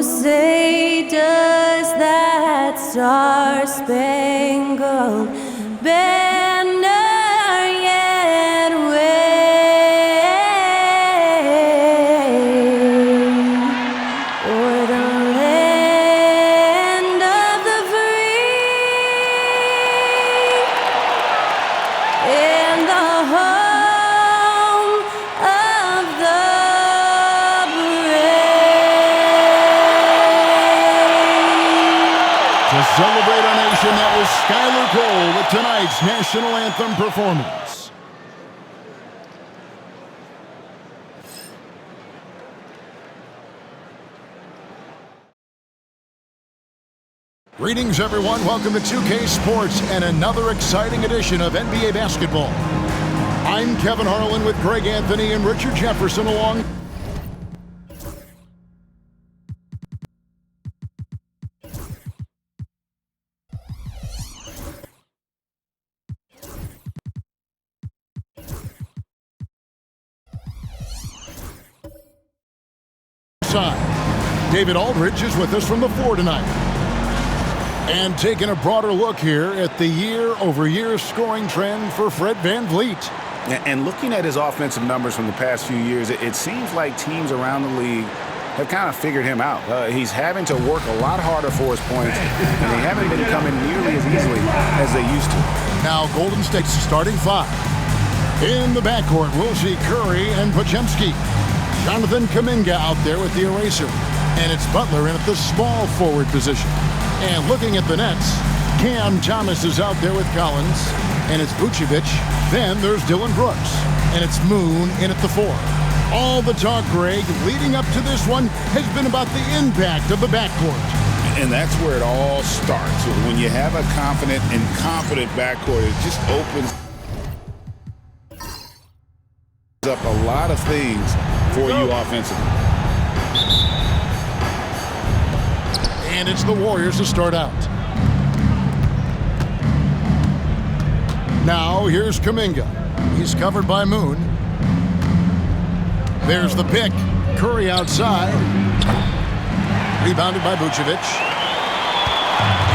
say does that star-spangled banner yet wave o'er the land of the free and the home of the brave. To celebrate our nation, that was Skylar Cole with tonight's national anthem performance. Greetings, everyone. Welcome to 2K Sports and another exciting edition of NBA basketball. I'm Kevin Harlan with Greg Anthony and Richard Jefferson along. David Aldridge is with us from the 4 tonight. And taking a broader look here at the year-over-year scoring trend for Fred VanVleet. And looking at his offensive numbers from the past few years, it seems like teams around the league have kind of figured him out. He's having to work a lot harder for his points, and they haven't been coming nearly as easily as they used to. Now Golden State's starting 5. In the backcourt, we'll see Curry and Podziemski. Jonathan Kuminga out there with the eraser. And it's Butler in at the small forward position. And looking at the Nets, Cam Thomas is out there with Collins. And it's Vucevic. Then there's Dylan Brooks. And it's Moon in at the 4. All the talk, Greg, leading up to this one has been about the impact of the backcourt. And that's where it all starts. When you have a confident and competent backcourt, it just opens up a lot of things for you offensively. And it's the Warriors to start out. Now here's Kuminga. He's covered by Moon. There's the pick. Curry outside. Rebounded by Vucevic.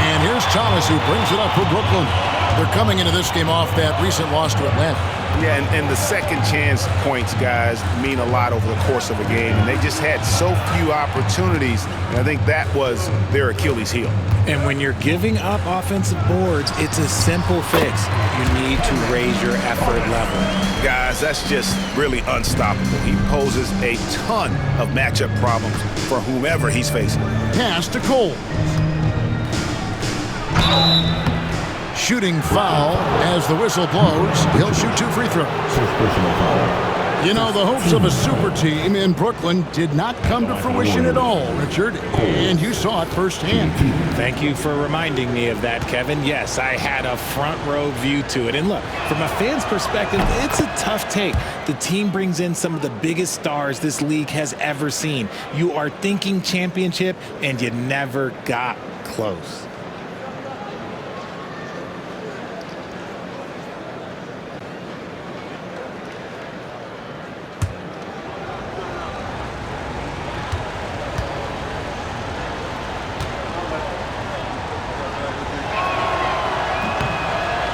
And here's Thomas who brings it up for Brooklyn. They're coming into this game off that recent loss to Atlanta. Yeah, and the second chance points, guys, mean a lot over the course of a game. And they just had so few opportunities. And I think that was their Achilles heel. And when you're giving up offensive boards, it's a simple fix. You need to raise your effort level. Guys, that's just really unstoppable. He poses a ton of matchup problems for whomever he's facing. Pass to Cole. Shooting foul as the whistle blows. He'll shoot 2 free throws. You know, the hopes of a super team in Brooklyn did not come to fruition at all, Richard. And you saw it firsthand. Thank you for reminding me of that, Kevin. Yes, I had a front row view to it. And look, from a fan's perspective, it's a tough take. The team brings in some of the biggest stars this league has ever seen. You are thinking championship, and you never got close.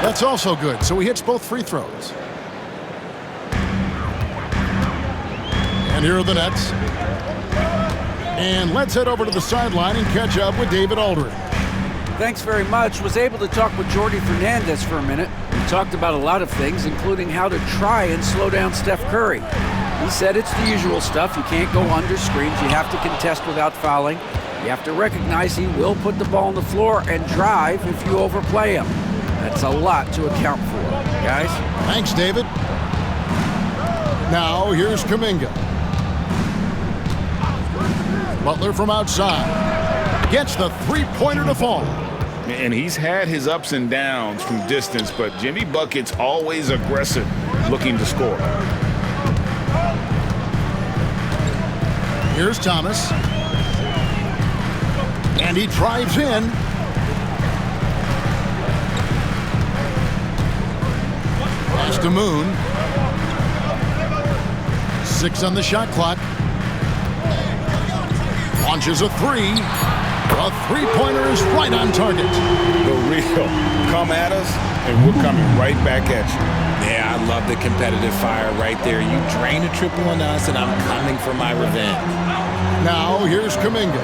That's also good, so he hits both free throws. And here are the Nets. And let's head over to the sideline and catch up with David Aldridge. Thanks very much. Was able to talk with Jordy Fernandez for a minute. We talked about a lot of things, including how to try and slow down Steph Curry. He said it's the usual stuff. You can't go under screens. You have to contest without fouling. You have to recognize he will put the ball on the floor and drive if you overplay him. That's a lot to account for, guys. Thanks, David. Now, here's Kuminga. Butler from outside. Gets the three-pointer to fall. And he's had his ups and downs from distance, but Jimmy Bucket's always aggressive, looking to score. Here's Thomas. And he drives in. Pass to Moon. 6 on the shot clock. Launches a three. A three-pointer is right on target. The real. Come at us, and we're coming right back at you. Yeah, I love the competitive fire right there. You drain a triple on us, and I'm coming for my revenge. Now, here's Kuminga.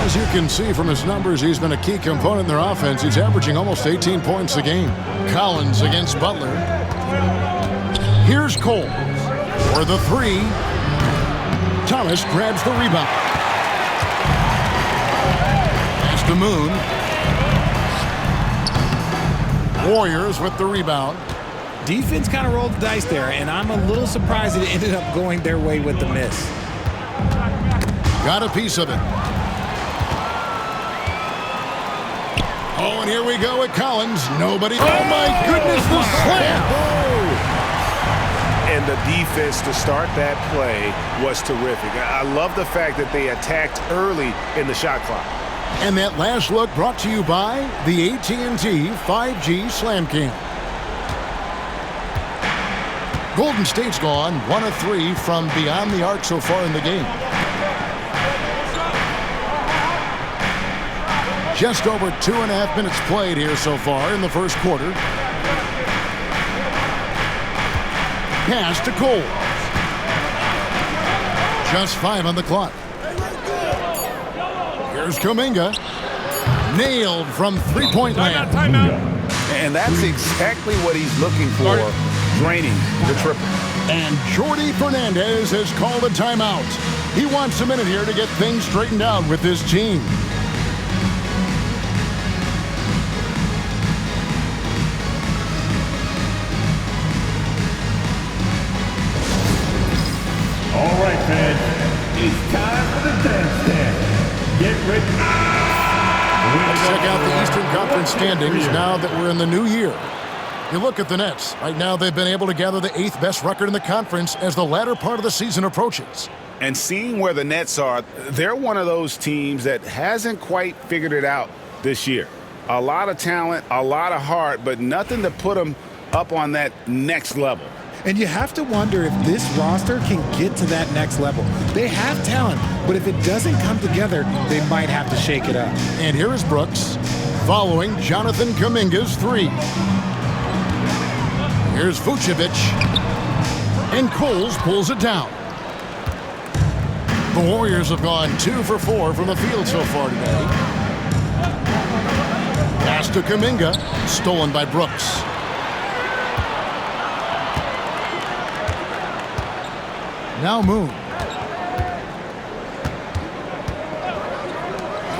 As you can see from his numbers, he's been a key component in their offense. He's averaging almost 18 points a game. Collins against Butler. Here's Cole for the three. Thomas grabs the rebound. Pass to Moon. Warriors with the rebound. Defense kind of rolled the dice there, and I'm a little surprised it ended up going their way with the miss. Got a piece of it. Oh, and here we go with Collins. Nobody. Oh, my goodness, the slam. And the defense to start that play was terrific. I love the fact that they attacked early in the shot clock. And that last look brought to you by the AT&T 5G Slam Cam. Golden State's gone 1 of 3 from beyond the arc so far in the game. Just over 2.5 minutes played here so far in the first quarter. Pass to Cole. Just 5 on the clock. Here's Kuminga. Nailed from three-point land. And that's exactly what he's looking for, draining the triple. And Jordi Fernandez has called a timeout. He wants a minute here to get things straightened out with his team. All right, fans, it's time for the dance stand. Get ready. Let's check out the Eastern Conference standings now that we're in the new year. You look at the Nets. Right now, they've been able to gather the 8th best record in the conference as the latter part of the season approaches. And seeing where the Nets are, they're one of those teams that hasn't quite figured it out this year. A lot of talent, a lot of heart, but nothing to put them up on that next level. And you have to wonder if this roster can get to that next level. They have talent, but if it doesn't come together, they might have to shake it up. And here is Brooks following Jonathan Kuminga's three. Here's Vucevic. And Coles pulls it down. The Warriors have gone 2 for 4 from the field so far today. Pass to Kuminga, stolen by Brooks. Now Moon.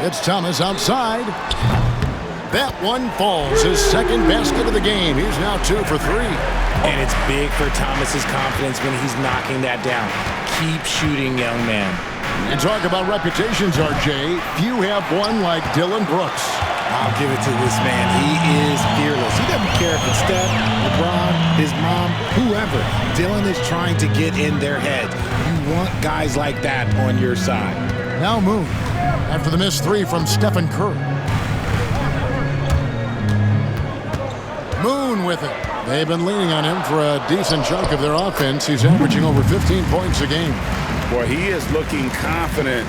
It's Thomas outside. That one falls. His second basket of the game. He's now 2 for 3. And it's big for Thomas's confidence when he's knocking that down. Keep shooting, young man. You talk about reputations, RJ. Few have one like Dylan Brooks. I'll give it to this man. He is fearless. He doesn't care if it's Steph, LeBron, his mom, whoever. Dylan is trying to get in their heads. You want guys like that on your side. Now Moon. After the missed 3 from Stephen Curry. Moon with it. They've been leaning on him for a decent chunk of their offense. He's averaging over 15 points a game. Boy, he is looking confident.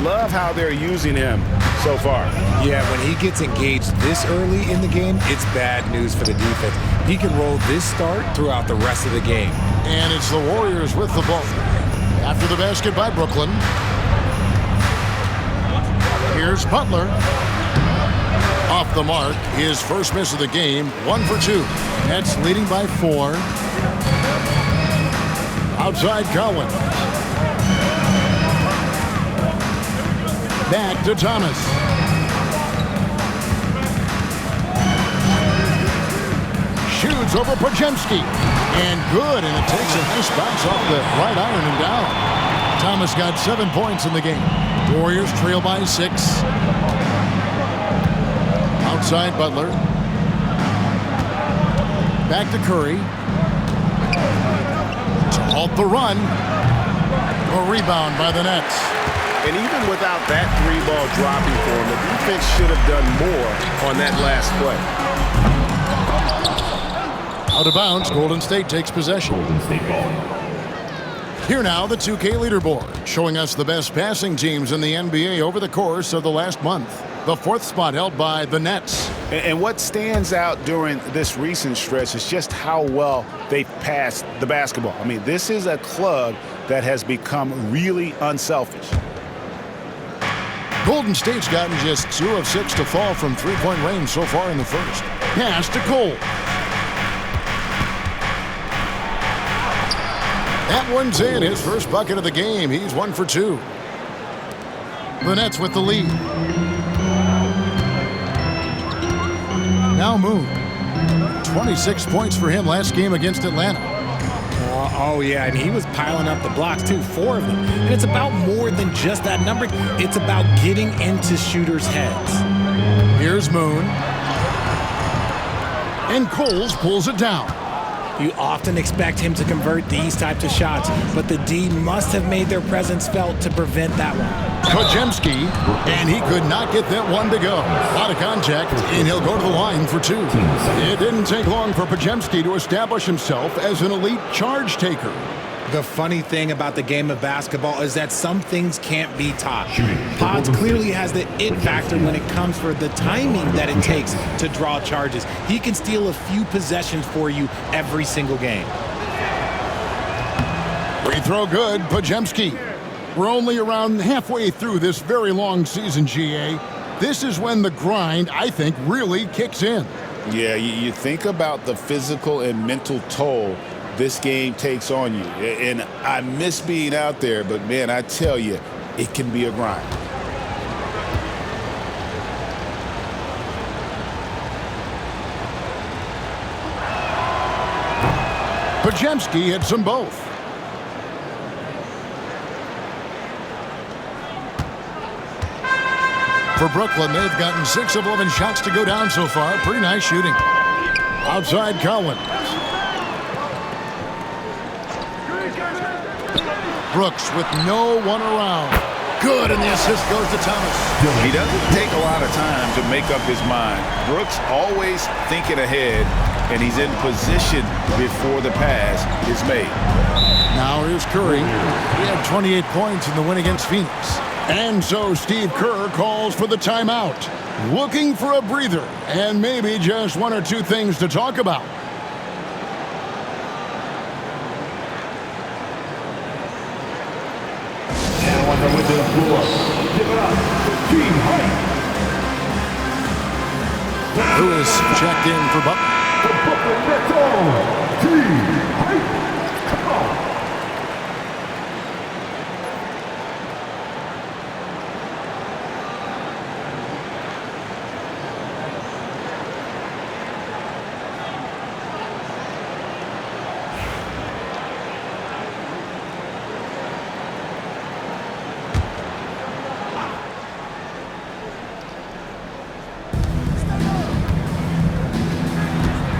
Love how they're using him so far. Yeah, when he gets engaged this early in the game, it's bad news for the defense. He can roll this start throughout the rest of the game. And it's the Warriors with the ball. After the basket by Brooklyn. Here's Butler. Off the mark, his first miss of the game, 1 for 2. Nets leading by 4. Outside Collins. Back to Thomas. Shoots over Podziemski. And good, and it takes a nice bounce off the right iron and down. Thomas got 7 points in the game. Warriors trail by 6. Outside Butler. Back to Curry. To halt the run. A rebound by the Nets. And even without that 3-ball dropping for him, the defense should have done more on that last play. Out of bounds, Golden State takes possession. Golden State ball. Here now, the 2K leaderboard, showing us the best passing teams in the NBA over the course of the last month. The 4th spot held by the Nets. And what stands out during this recent stretch is just how well they've passed the basketball. I mean, this is a club that has become really unselfish. Golden State's gotten just 2 of 6 to fall from three-point range so far in the first. Pass to Cole. That one's in, his first bucket of the game. He's 1 for 2. The Nets with the lead. Now Moon. 26 points for him last game against Atlanta. Oh, yeah, and he was piling up the blocks, too, 4 of them. And it's about more than just that number. It's about getting into shooters' heads. Here's Moon. And Coles pulls it down. You often expect him to convert these types of shots, but the D must have made their presence felt to prevent that one. Podziemski, and he could not get that one to go. Out of contact, and he'll go to the line for 2. It didn't take long for Podziemski to establish himself as an elite charge taker. The funny thing about the game of basketball is that some things can't be taught. Pods clearly has the it factor when it comes for the timing that it takes to draw charges. He can steal a few possessions for you every single game. Free throw good, Podziemski. We're only around halfway through this very long season, GA. This is when the grind, I think, really kicks in. Yeah, you think about the physical and mental toll this game takes on you. And I miss being out there, but, man, I tell you, it can be a grind. Podziemski hits them both. For Brooklyn, they've gotten 6 of 11 shots to go down so far. Pretty nice shooting. Outside Collins. Brooks with no one around. Good, and the assist goes to Thomas. He doesn't take a lot of time to make up his mind. Brooks always thinking ahead, and he's in position before the pass is made. Now here's Curry. He had 28 points in the win against Phoenix. And so Steve Kerr calls for the timeout. Looking for a breather and maybe just 1 or 2 things to talk about. Lewis checked in for Butler.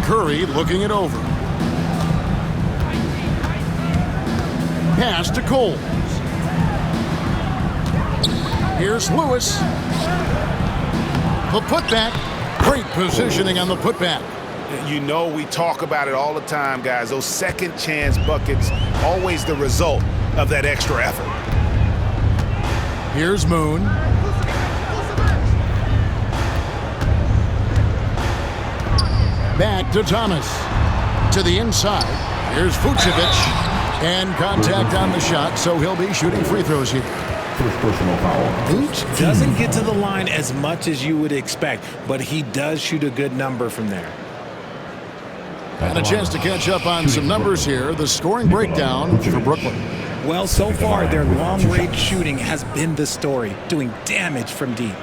Curry looking it over. Pass to Cole. Here's Lewis. The putback. Great positioning on the putback. You know, we talk about it all the time, guys. Those second chance buckets, always the result of that extra effort. Here's Moon. Back to Thomas. To the inside. Here's Vucevic. And contact on the shot, so he'll be shooting free throws here. First personal foul. Vooch doesn't get to the line as much as you would expect, but he does shoot a good number from there. And a chance to catch up on some numbers here. The scoring breakdown for Brooklyn. Well, so far, their long-range shooting has been the story, doing damage from deep.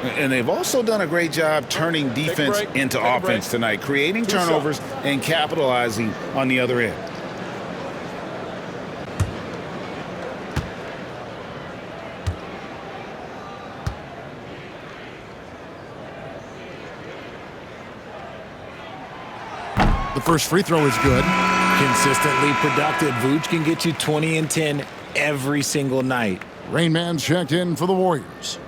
And they've also done a great job turning defense into offense tonight, creating turnovers and capitalizing on the other end. The first free throw is good. Consistently productive, Vooch can get you 20 and 10 every single night. Rain Man's checked in for the Warriors.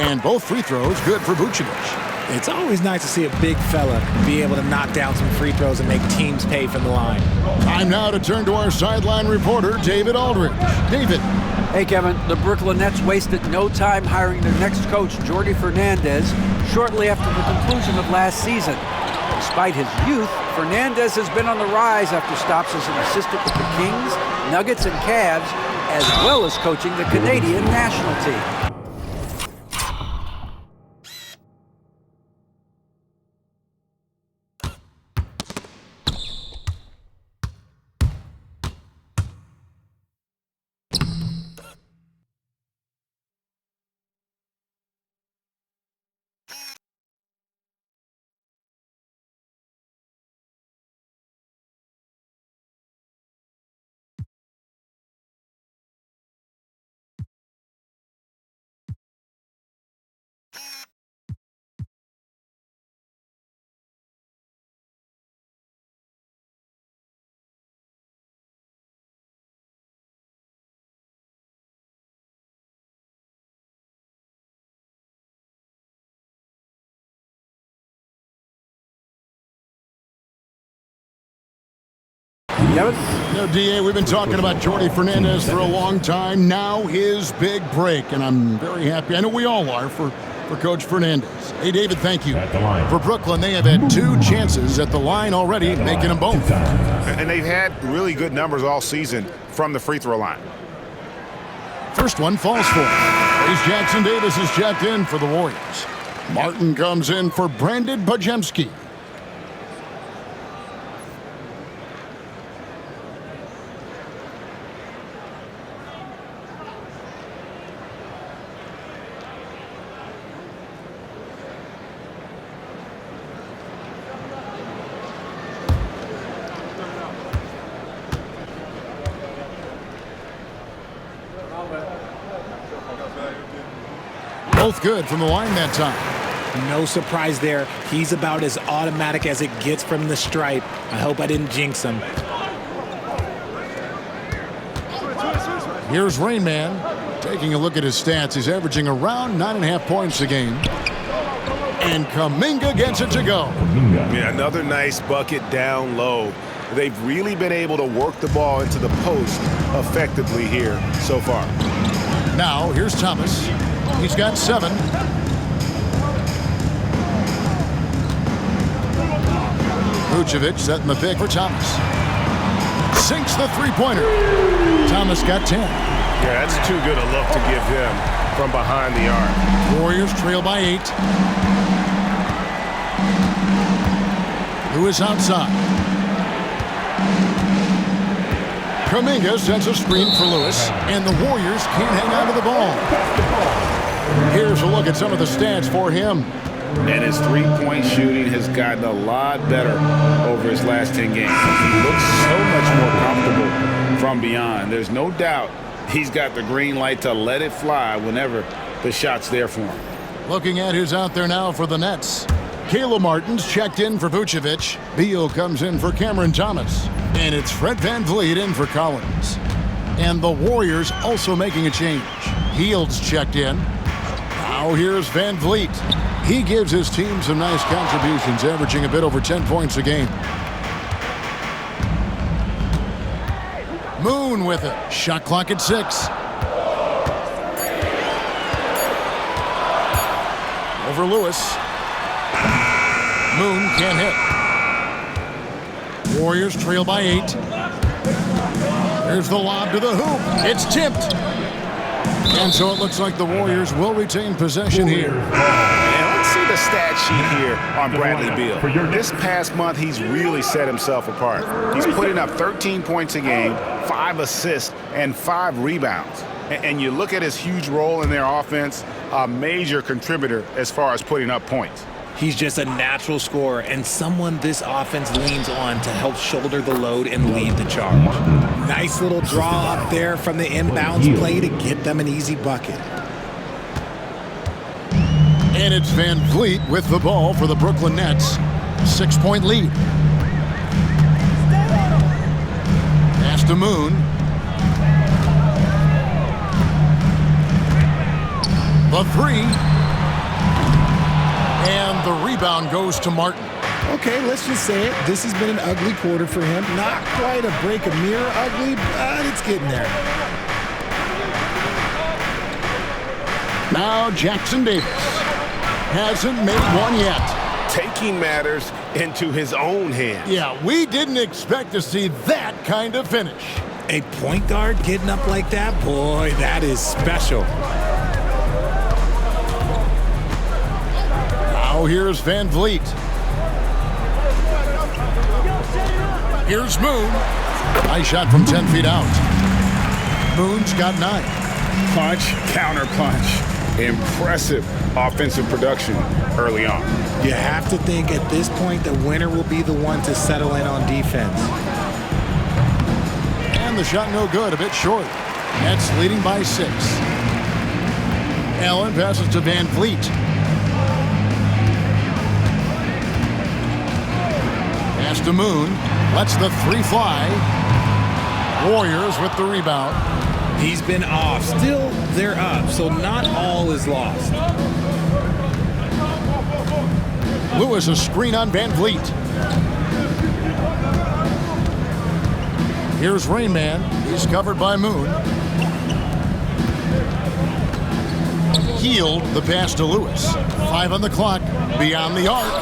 And both free throws good for Vucevic. It's always nice to see a big fella be able to knock down some free throws and make teams pay from the line. Time now to turn to our sideline reporter, David Aldridge. David. Hey, Kevin, the Brooklyn Nets wasted no time hiring their next coach, Jordi Fernandez, shortly after the conclusion of last season. Despite his youth, Fernandez has been on the rise after stops as an assistant with the Kings, Nuggets, and Cavs, as well as coaching the Canadian national team. DA, we've been talking about Jordi Fernandez for a long time. Now his big break, and I'm very happy. I know we all are for Coach Fernandez. Hey, David, thank you. For Brooklyn, they have had 2 chances at the line already, making them both. And they've had really good numbers all season from the free throw line. First one falls for him. Ace Jackson Davis is checked in for the Warriors. Martin comes in for Brandon Bajemski. Both good from the line that time. No surprise there. He's about as automatic as it gets from the stripe. I hope I didn't jinx him. Here's Rain Man. Taking a look at his stats, he's averaging around 9.5 points a game. And Kuminga gets it to go. Yeah, another nice bucket down low. They've really been able to work the ball into the post effectively here so far. Now, here's Thomas. He's got 7. Vucevic setting the pick for Thomas. Sinks the three-pointer. Thomas got 10. Yeah, that's too good a look to give him from behind the arc. Warriors trail by 8. Lewis outside. Kuminga sends a screen for Lewis, and the Warriors can't hang on to the ball. Here's a look at some of the stats for him. And his three-point shooting has gotten a lot better over his last 10 games. He looks so much more comfortable from beyond. There's no doubt he's got the green light to let it fly whenever the shot's there for him. Looking at who's out there now for the Nets. Caleb Martin's checked in for Vucevic. Beal comes in for Cameron Thomas. And it's Fred VanVleet in for Collins. And the Warriors also making a change. Hield's checked in. Now here's VanVleet. He gives his team some nice contributions, averaging a bit over 10 points a game. Moon with it. Shot clock at 6. Over Lewis. Moon can't hit. Warriors trail by 8. There's the lob to the hoop. It's tipped. And so it looks like the Warriors will retain possession here. And let's see the stat sheet here on Bradley Beal. This past month, he's really set himself apart. He's putting up 13 points a game, 5 assists, and 5 rebounds. And you look at his huge role in their offense, a major contributor as far as putting up points. He's just a natural scorer and someone this offense leans on to help shoulder the load and lead the charge. Nice little draw up there from the inbounds play to get them an easy bucket. And it's VanVleet with the ball for the Brooklyn Nets. 6-point lead. Pass to Moon. The 3. The rebound goes to Martin. Okay, let's just say it. This has been an ugly quarter for him. Not quite a break a mirror ugly, but it's getting there. Now Jackson Davis hasn't made one yet. Taking matters into his own hands. Yeah, we didn't expect to see that kind of finish. A point guard getting up like that, boy, that is special. Now here's Van Vliet. Here's Moon. Nice shot from 10 feet out. Moon's got 9. Punch, counter punch. Impressive offensive production early on. You have to think at this point the winner will be the one to settle in on defense. And the shot no good, a bit short. Nets leading by 6. Allen passes to Van Vliet. Pass to Moon. Lets the 3 fly. Warriors with the rebound. He's been off. Still, they're up, so not all is lost. Lewis a screen on Van Vliet. Here's Rain Man. He's covered by Moon. Healed the pass to Lewis. 5 on the clock. Beyond the arc.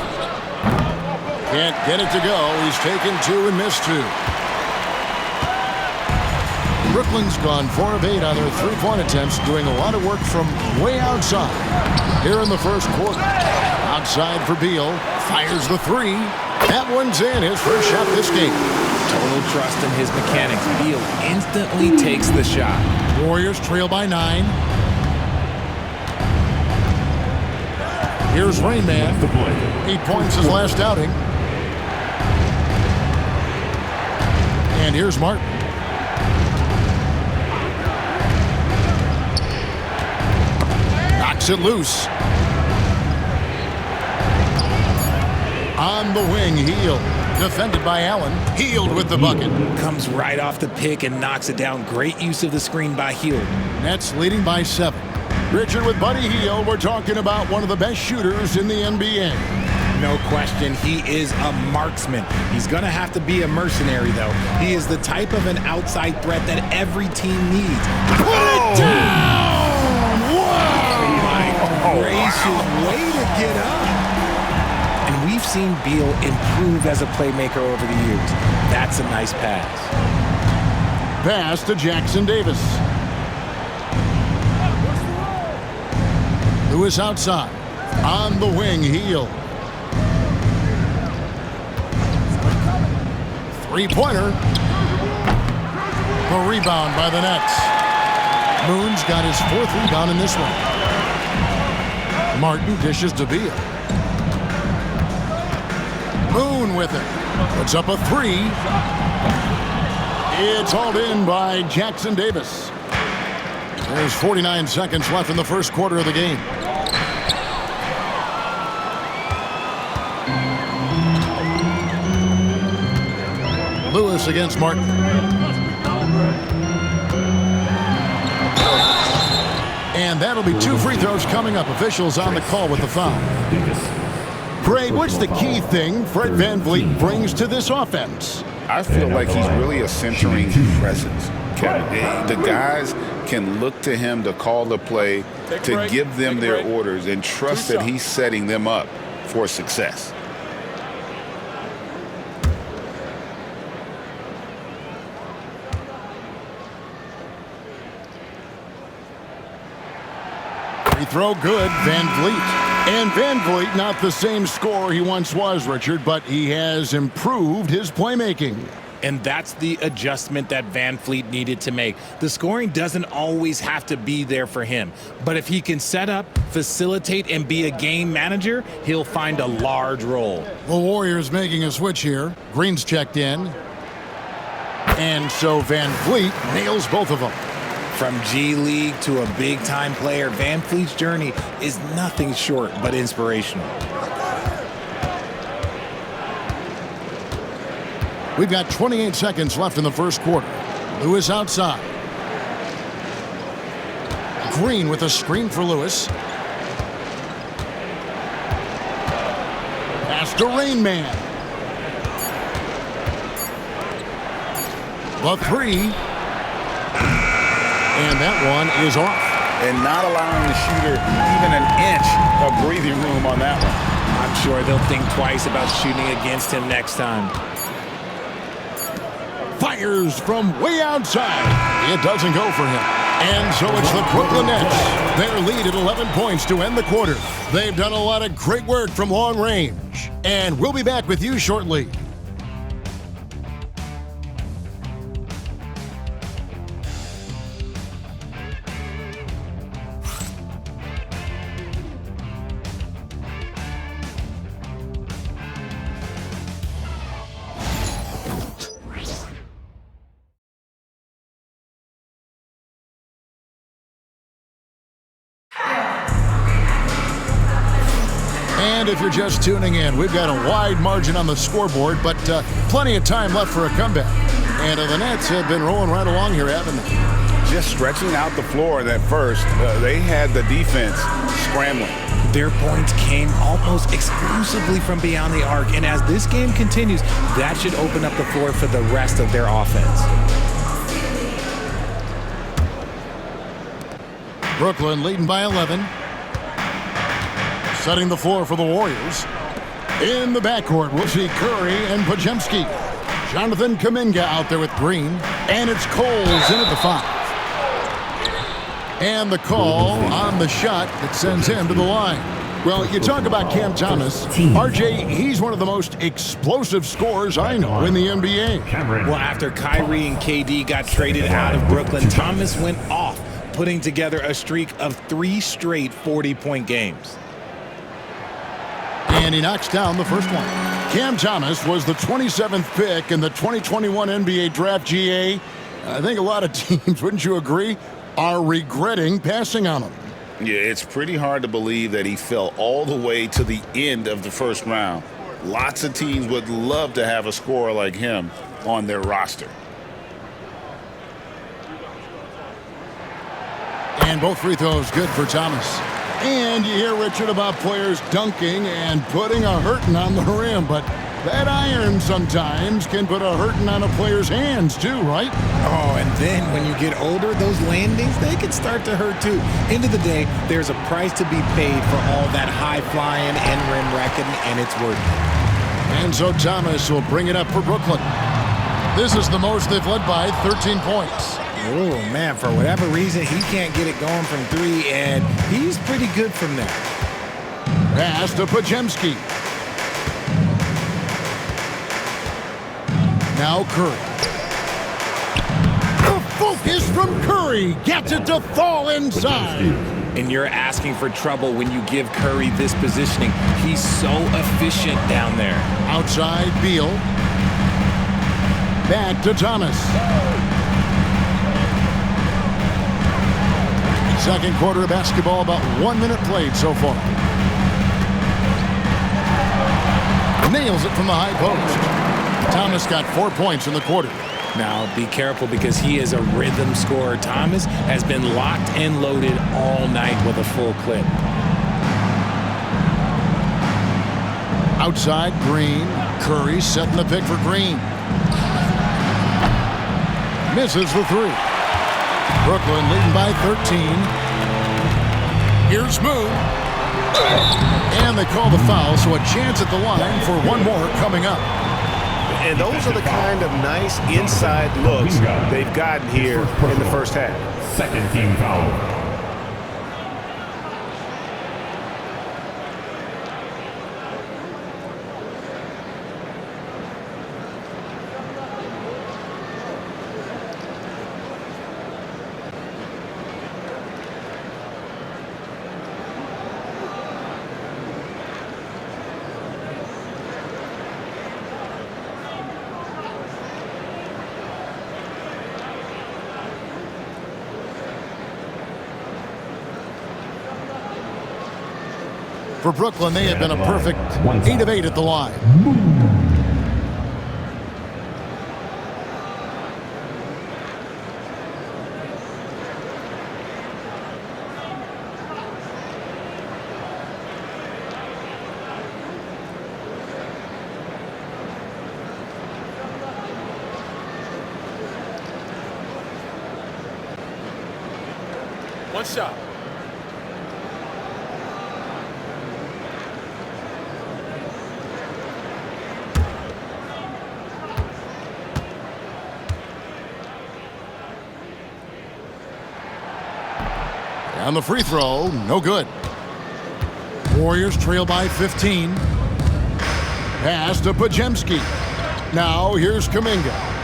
Can't get it to go. He's taken 2 and missed 2. Brooklyn's gone 4 of 8 on their 3-point attempts, doing a lot of work from way outside. Here in the first quarter. Outside for Beal. Fires the 3. That one's in. His first shot this game. Total trust in his mechanics. Beal instantly takes the shot. Warriors trail by 9. Here's Rain Man. 8 points his last outing. And here's Martin. Knocks it loose. On the wing, Heald. Defended by Allen. Heald with the bucket. Comes right off the pick and knocks it down. Great use of the screen by Heald. Nets leading by 7. Richard with Buddy Hield. We're talking about one of the best shooters in the NBA. No question, he is a marksman. He's going to have to be a mercenary, though. He is the type of an outside threat that every team needs. Put it down! Whoa! My gracious, way to get up. And we've seen Beal improve as a playmaker over the years. That's a nice pass. Pass to Jackson Davis. Lewis outside. On the wing, Hield. 3-pointer. The rebound by the Nets. Moon's got his 4th rebound in this one. Martin dishes to Beal. Moon with it. Puts up a 3. It's hauled in by Jackson Davis. There's 49 seconds left in the first quarter of the game. Lewis against Martin. And that'll be 2 free throws coming up. Officials on the call with the foul. Craig, what's the key thing Fred VanVleet brings to this offense? I feel like he's really a centering presence. The guys can look to him to call the play, to give them their orders, and trust that he's setting them up for success. Free throw good, VanVleet. And VanVleet, not the same scorer he once was, Richard, but he has improved his playmaking. And that's the adjustment that VanVleet needed to make. The scoring doesn't always have to be there for him. But if he can set up, facilitate, and be a game manager, he'll find a large role. The Warriors making a switch here. Green's checked in. And so VanVleet nails both of them. From G League to a big-time player, VanVleet's journey is nothing short but inspirational. We've got 28 seconds left in the first quarter. Lewis outside. Green with a screen for Lewis. Mr. Rain Man. The three. And that one is off. And not allowing the shooter even an inch of breathing room on that one. I'm sure they'll think twice about shooting against him next time. Fires from way outside. It doesn't go for him. And so it's the Brooklyn Nets. Their lead at 11 points to end the quarter. They've done a lot of great work from long range. And we'll be back with you shortly. And if you're just tuning in, we've got a wide margin on the scoreboard, but plenty of time left for a comeback. And the Nets have been rolling right along here, haven't they? Just stretching out the floor at first. They had the defense scrambling. Their points came almost exclusively from beyond the arc, and as this game continues, that should open up the floor for the rest of their offense. Brooklyn leading by 11. Setting the floor for the Warriors. In the backcourt, we'll see Curry and Podziemski. Jonathan Kuminga out there with Green. And it's Coles in at the 5. And the call on the shot that sends him to the line. Well, you talk about Cam Thomas. RJ, he's one of the most explosive scorers I know in the NBA. Well, after Kyrie and KD got traded out of Brooklyn, Thomas went off, putting together a streak of 3 straight 40-point games. And he knocks down the first one. Cam Thomas was the 27th pick in the 2021 NBA Draft GA. I think a lot of teams, wouldn't you agree, are regretting passing on him. Yeah, it's pretty hard to believe that he fell all the way to the end of the first round. Lots of teams would love to have a scorer like him on their roster. And both free throws good for Thomas. And you hear, Richard, about players dunking and putting a hurting on the rim, but that iron sometimes can put a hurting on a player's hands too, right? Oh, and then when you get older, those landings, they can start to hurt too. End of the day, there's a price to be paid for all that high flying and rim wrecking, and it's worth it. And so Thomas will bring it up for Brooklyn. This is the most they've led by, 13 points. Oh, man, for whatever reason, he can't get it going from 3, and he's pretty good from there. Pass to Podziemski. Now Curry. The focus from Curry gets it to fall inside. And you're asking for trouble when you give Curry this positioning. He's so efficient down there. Outside, Beal. Back to Thomas. Second quarter of basketball, about 1 minute played so far. Nails it from the high post. Thomas got 4 points in the quarter. Now, be careful because he is a rhythm scorer. Thomas has been locked and loaded all night with a full clip. Outside, Green. Curry setting the pick for Green. Misses the 3. Brooklyn leading by 13. Here's Moon. And they call the foul, so a chance at the line for one more coming up. And those are the kind of nice inside looks they've gotten here in the first half. Second team foul. For Brooklyn, they have been a perfect 8 of 8 at the line. One shot. On the free throw, no good. Warriors trail by 15. Pass to Pajemski. Now here's Kuminga.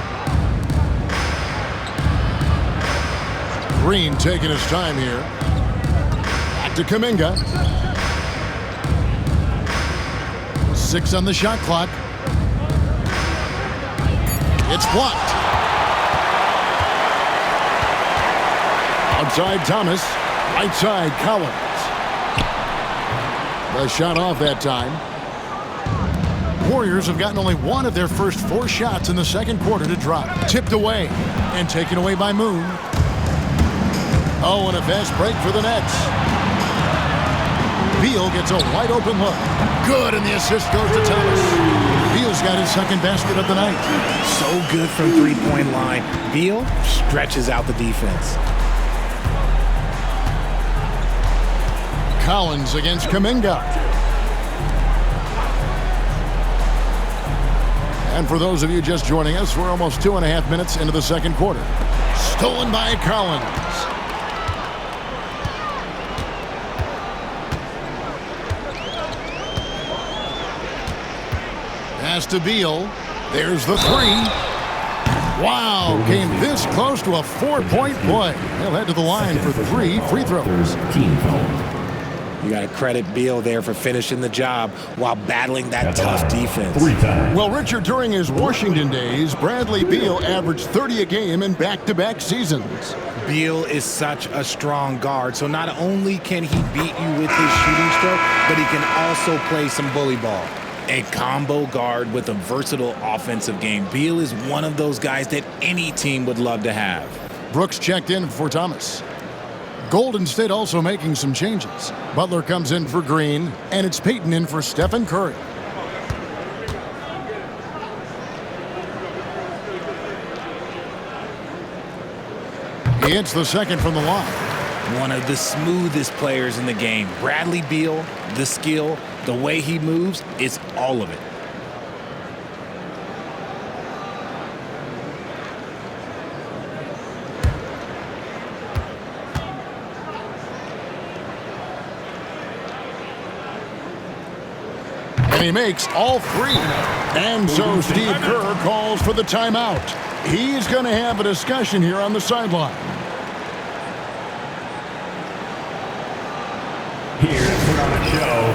Green taking his time here. Back to Kuminga. 6 on the shot clock. It's blocked. Outside Thomas. Right side Collins. The shot off that time. Warriors have gotten only 1 of their first 4 shots in the second quarter to drop. Tipped away and taken away by Moon. Oh, and a fast break for the Nets. Beal gets a wide open look. Good, and the assist goes to Thomas. Beal's got his second basket of the night. So good from three-point line. Beal stretches out the defense. Collins against Kuminga. And for those of you just joining us, we're almost 2.5 minutes into the second quarter. Stolen by Collins. Pass to Beal. There's the 3. Wow, came this close to a 4-point play. He'll head to the line for 3 free throws. Team foul. You got to credit Beal there for finishing the job while battling that tough defense. 3 times. Well, Richard, during his Washington days, Bradley Beal averaged 30 a game in back-to-back seasons. Beal is such a strong guard, so not only can he beat you with his shooting stroke, but he can also play some bully ball. A combo guard with a versatile offensive game. Beal is one of those guys that any team would love to have. Brooks checked in for Thomas. Golden State also making some changes. Butler comes in for Green, and it's Payton in for Stephen Curry. He hits the second from the line. One of the smoothest players in the game. Bradley Beal, the skill, the way he moves, it's all of it. And he makes all 3. And so Steve Kerr calls for the timeout. He's going to have a discussion here on the sideline. Here to put on a show,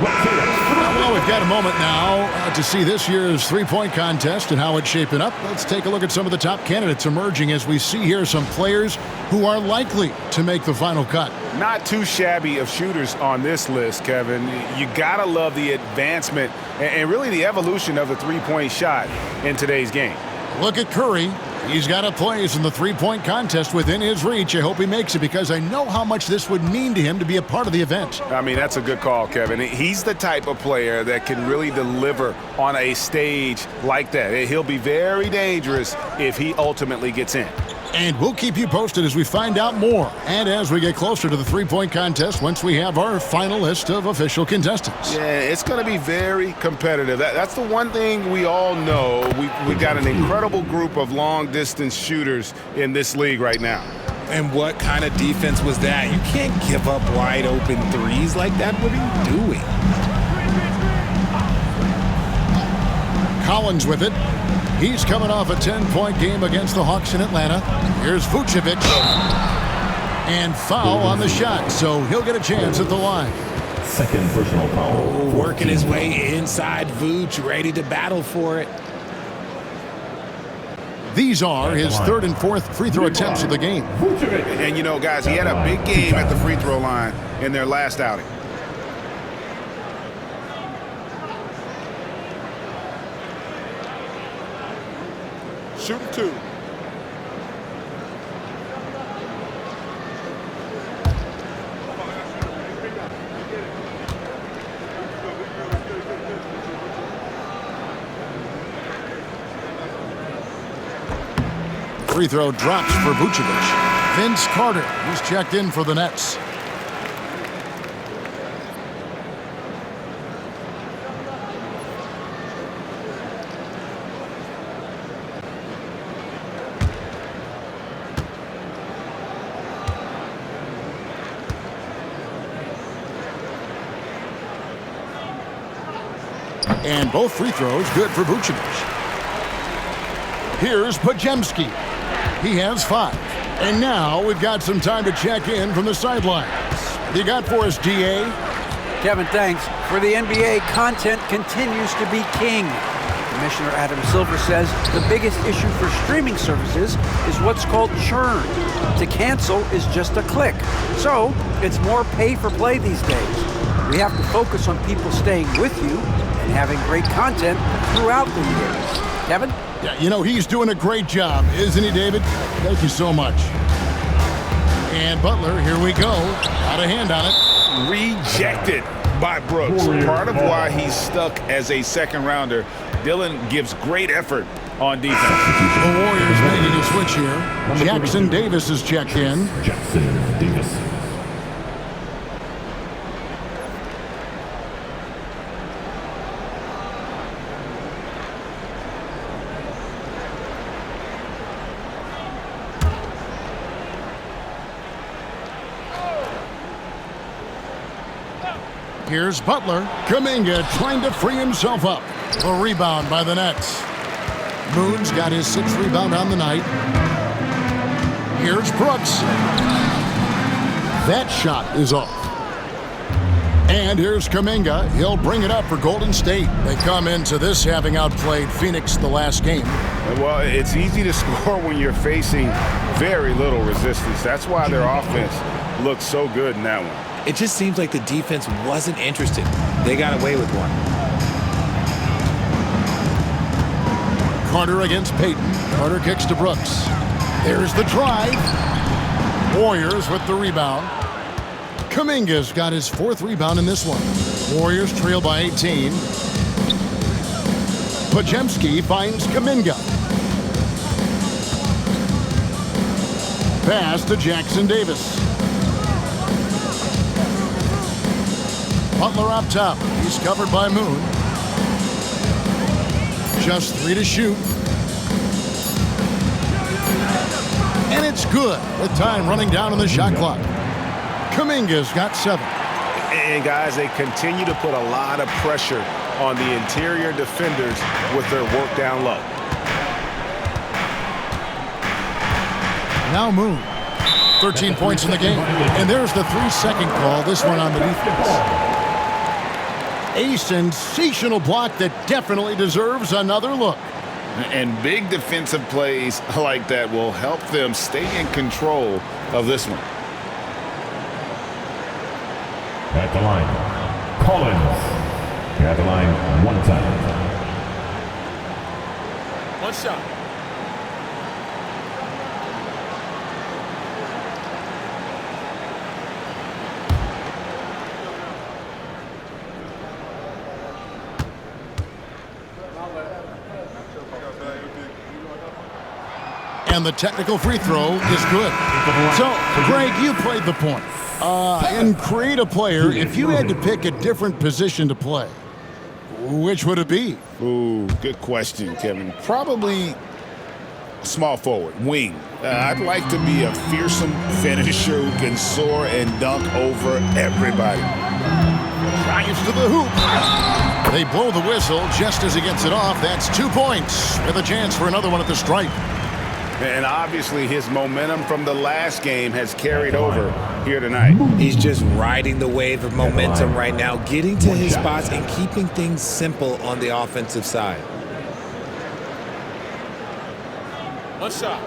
Well, we've got a moment now to see this year's three-point contest and how it's shaping up. Let's take a look at some of the top candidates emerging as we see here some players who are likely to make the final cut. Not too shabby of shooters on this list, Kevin. You gotta love the advancement and really the evolution of the three-point shot in today's game. Look at Curry. He's got a place in the three-point contest within his reach. I hope he makes it because I know how much this would mean to him to be a part of the event. I mean, that's a good call, Kevin. He's the type of player that can really deliver on a stage like that. He'll be very dangerous if he ultimately gets in. And we'll keep you posted as we find out more and as we get closer to the three-point contest once we have our final list of official contestants. Yeah, it's going to be very competitive. That's the one thing we all know. We got an incredible group of long-distance shooters in this league right now. And what kind of defense was that? You can't give up wide-open threes like that. What are you doing? Collins with it. He's coming off a 10-point game against the Hawks in Atlanta. Here's Vucevic. And foul on the shot, so he'll get a chance at the line. Second personal foul. Working his way inside Vooch, ready to battle for it. These are his third and fourth free throw attempts of the game. And, you know, guys, he had a big game at the free throw line in their last outing. Shooting 2. Free throw drops for Vucevic. Vince Carter, who's checked in for the Nets. And both free throws good for Vucevic. Here's Pajemski. He has 5. And now we've got some time to check in from the sidelines. You got for us, DA? Kevin, thanks. For the NBA, content continues to be king. Commissioner Adam Silver says the biggest issue for streaming services is what's called churn. To cancel is just a click. So it's more pay for play these days. We have to focus on people staying with you and having great content throughout the years. Kevin? Yeah, you know, he's doing a great job, isn't he, David? Thank you so much. And Butler, here we go. Got a hand on it. Rejected by Brooks. Part of why he's stuck as a second rounder. Dillon gives great effort on defense. The Warriors making a switch here. Jackson Davis is checked in. Jackson Davis. Here's Butler. Kuminga trying to free himself up. A rebound by the Nets. Moon's got his 6th rebound on the night. Here's Brooks. That shot is off. And here's Kuminga. He'll bring it up for Golden State. They come into this having outplayed Phoenix the last game. Well, it's easy to score when you're facing very little resistance. That's why their offense looks so good in that one. It just seems like the defense wasn't interested. They got away with one. Carter against Payton. Carter kicks to Brooks. There's the drive. Warriors with the rebound. Kuminga's got his 4th rebound in this one. Warriors trail by 18. Pajemski finds Kuminga. Pass to Jackson Davis. Butler up top. He's covered by Moon. Just 3 to shoot. And it's good with time running down on the shot clock. Kuminga's got 7. And guys, they continue to put a lot of pressure on the interior defenders with their work down low. Now Moon. 13 points in the game. And there's the 3-second call, this one on the defense. A sensational block that definitely deserves another look. And big defensive plays like that will help them stay in control of this one. At the line, Collins. At the line, 1 time. One shot. And the technical free throw is good. So, Greg, you played the point. In create a player, if you had to pick a different position to play, which would it be? Ooh, good question, Kevin. Probably small forward, wing. I'd like to be a fearsome finisher who can soar and dunk over everybody. Drives to the hoop. They blow the whistle just as he gets it off. That's 2 points with a chance for another one at the stripe. And obviously his momentum from the last game has carried over here tonight. He's just riding the wave of momentum right now, getting to his spots and keeping things simple on the offensive side. One shot.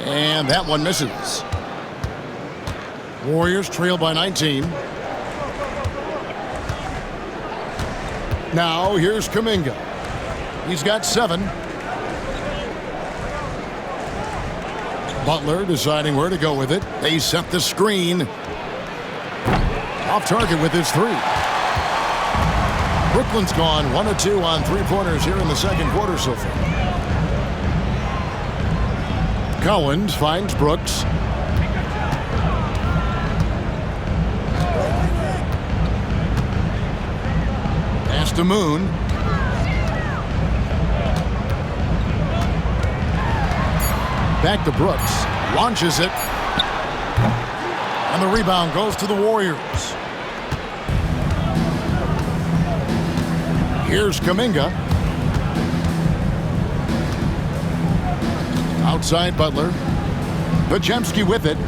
And that one misses. Warriors trail by 19. Now here's Kuminga. He's got 7. Butler deciding where to go with it. They set the screen. Off target with his three. Brooklyn's gone 1 of 2 on three-pointers here in the second quarter so far. Collins finds Brooks. Pass to Moon. Back to Brooks. Launches it. And the rebound goes to the Warriors. Here's Kuminga. Outside Butler. Podziemski with it.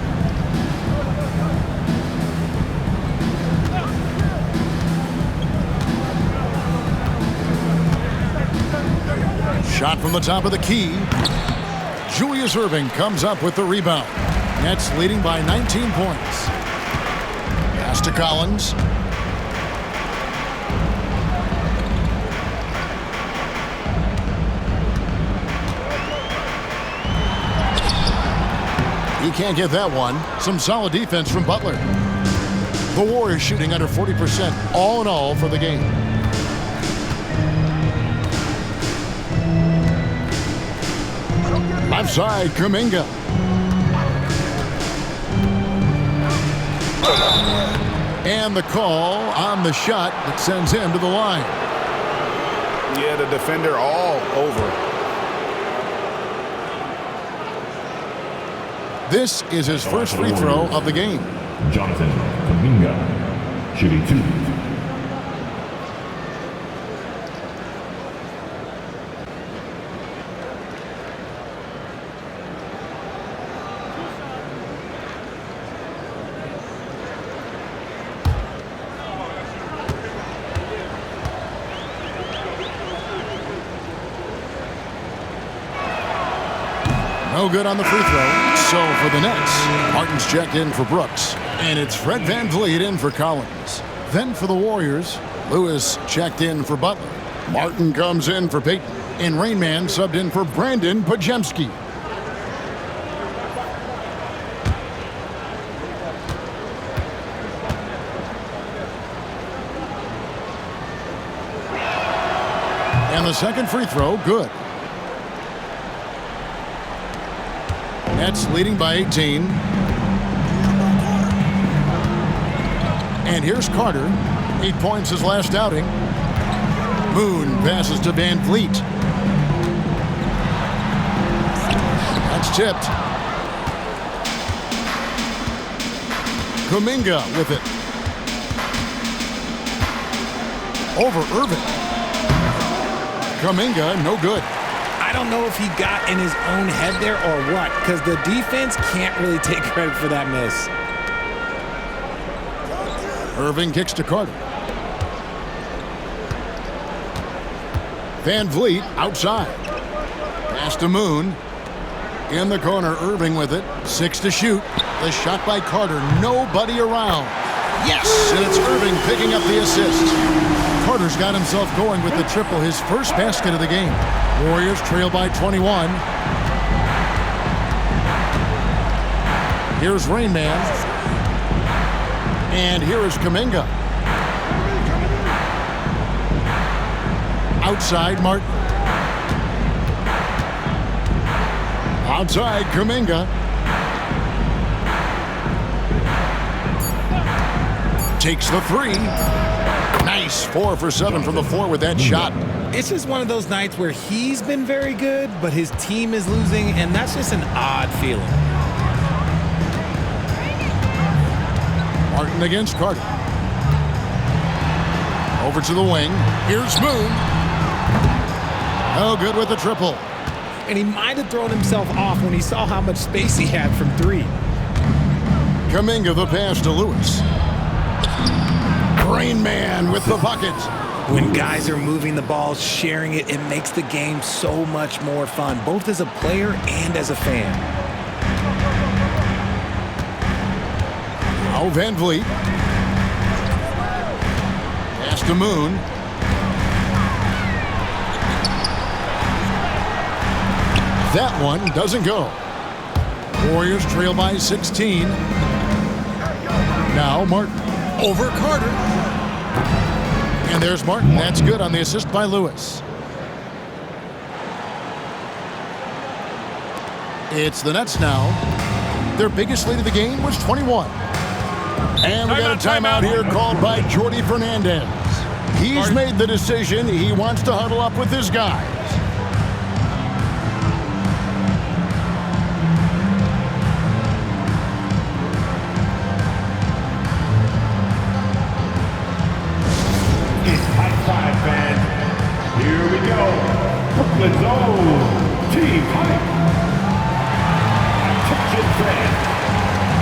Shot from the top of the key. Julius Erving comes up with the rebound. Nets leading by 19 points. Pass to Collins. He can't get that one. Some solid defense from Butler. The Warriors shooting under 40% all in all for the game. Left side, Kuminga. And the call on the shot that sends him to the line. Yeah, the defender all over. This is his first free throw of the game. Jonathan Kuminga, shooting 2. No good on the free throw. So for the Nets, Martin's checked in for Brooks. And it's Fred VanVleet in for Collins. Then for the Warriors, Lewis checked in for Butler. Martin comes in for Payton. And Rainman subbed in for Brandon Podziemski. And the second free throw, good. Nets leading by 18. And here's Carter. 8 points his last outing. Moon passes to VanVleet. That's tipped. Kuminga with it. Over Irving. Kuminga, no good. I don't know if he got in his own head there or what, because the defense can't really take credit for that miss. Irving kicks to Carter. VanVleet outside. Pass to Moon. In the corner, Irving with it. 6 to shoot. The shot by Carter. Nobody around. Yes! And it's Irving picking up the assist. Carter's got himself going with the triple, his first basket of the game. Warriors trail by 21. Here's Rainman. And here is Kuminga. Outside, Martin. Outside, Kuminga. Takes the three. Nice. 4 for 7 from the floor with that shot. It's just one of those nights where he's been very good, but his team is losing, and that's just an odd feeling. Martin against Carter. Over to the wing. Here's Moon. No good with the triple. And he might have thrown himself off when he saw how much space he had from 3. Kuminga the pass to Lewis. Rainman with the bucket. When guys are moving the ball, sharing it, it makes the game so much more fun, both as a player and as a fan. Now VanVleet. Pass to Moon. That one doesn't go. Warriors trail by 16. Now Martin over Carter. And there's Martin. That's good on the assist by Lewis. It's the Nets now. Their biggest lead of the game was 21. And we got a timeout here called by Jordy Fernandez. He's made the decision. He wants to huddle up with his guys. It's high five, fans. Here we go. Brooklyn's own Team Hype. Attention, fans.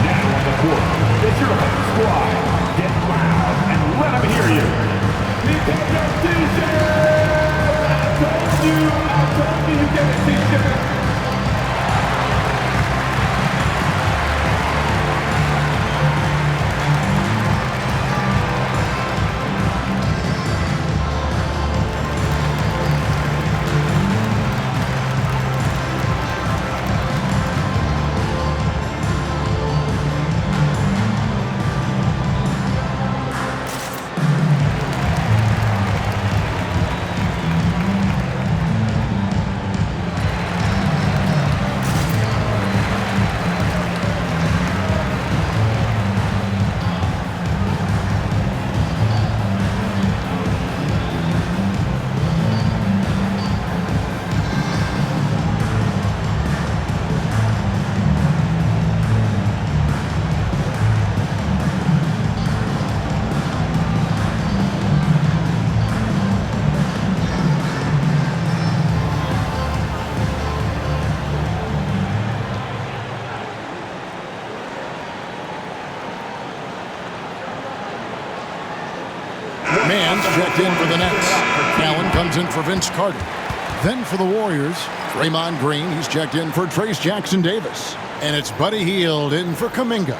Now on the court, it's your Hype squad. Get loud and let them hear you. Because your season! I told you get a season. Mann's checked in for the Nets. Allen comes in for Vince Carter. Then for the Warriors, Draymond Green. He's checked in for Trace Jackson Davis. And it's Buddy Hield in for Kuminga.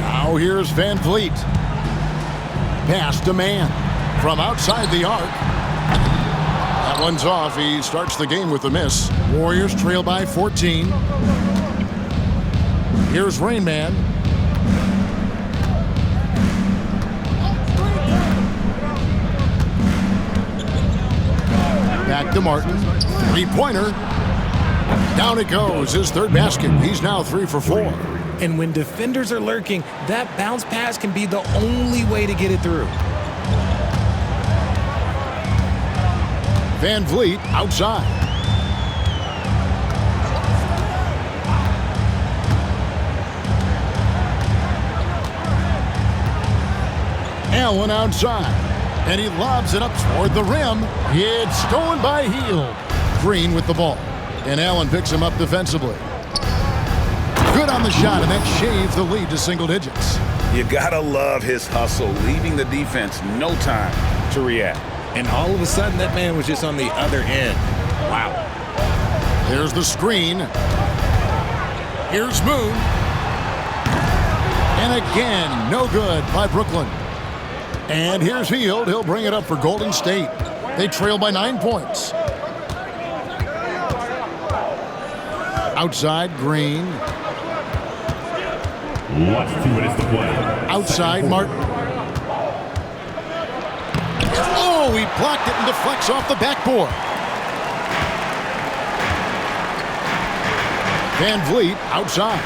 Now here's Van Vliet. Pass to Mann from outside the arc. That one's off. He starts the game with a miss. Warriors trail by 14. Here's Rain Man. Back to Martin. Three-pointer. Down it goes. His third basket. He's now 3 for 4. And when defenders are lurking, that bounce pass can be the only way to get it through. Van Vliet outside. Allen outside. And he lobs it up toward the rim. It's stolen by Hield. Green with the ball. And Allen picks him up defensively. Good on the shot, and that shaves the lead to single digits. You gotta love his hustle, leaving the defense no time to react. And all of a sudden, that man was just on the other end. Wow. There's the screen. Here's Moon. And again, no good by Brooklyn. And here's Hield. He'll bring it up for Golden State. They trail by 9 points. Outside, Green. Watch 2 minutes to play. Outside, Martin. Oh, he blocked it and deflects off the backboard. Van Vliet outside.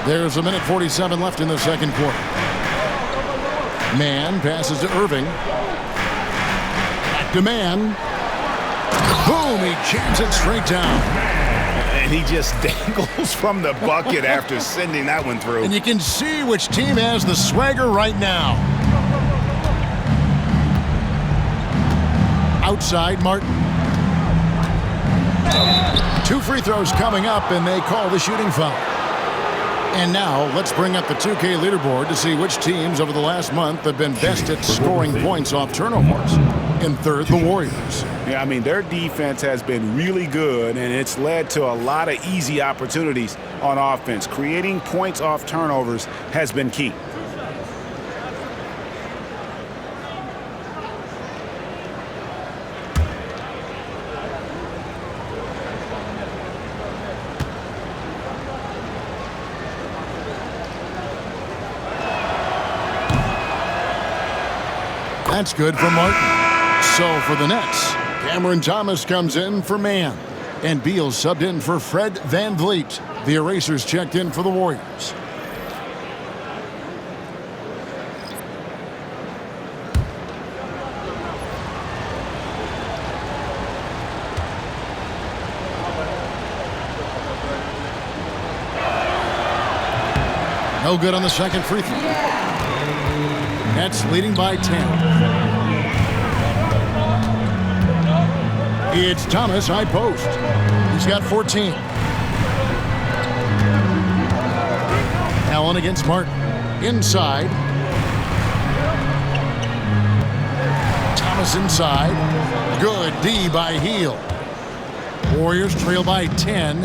There's a minute 47 left in the second quarter. Mann passes to Irving. Back to Mann. Boom, he jams it straight down. And he just dangles from the bucket after sending that one through. And you can see which team has the swagger right now. Outside, Martin. 2 free throws coming up, and they call the shooting foul. And now let's bring up the 2K leaderboard to see which teams over the last month have been best at scoring points off turnovers. In third, the Warriors. Yeah, I mean, their defense has been really good, and it's led to a lot of easy opportunities on offense. Creating points off turnovers has been key. That's good for Martin. So for the Nets, Cameron Thomas comes in for Mann. And Beal subbed in for Fred VanVleet. The Erasers checked in for the Warriors. No good on the second free throw. Nets leading by 10. It's Thomas, high post. He's got 14. Allen against Martin. Inside. Thomas inside. Good D by Heel. Warriors trail by 10.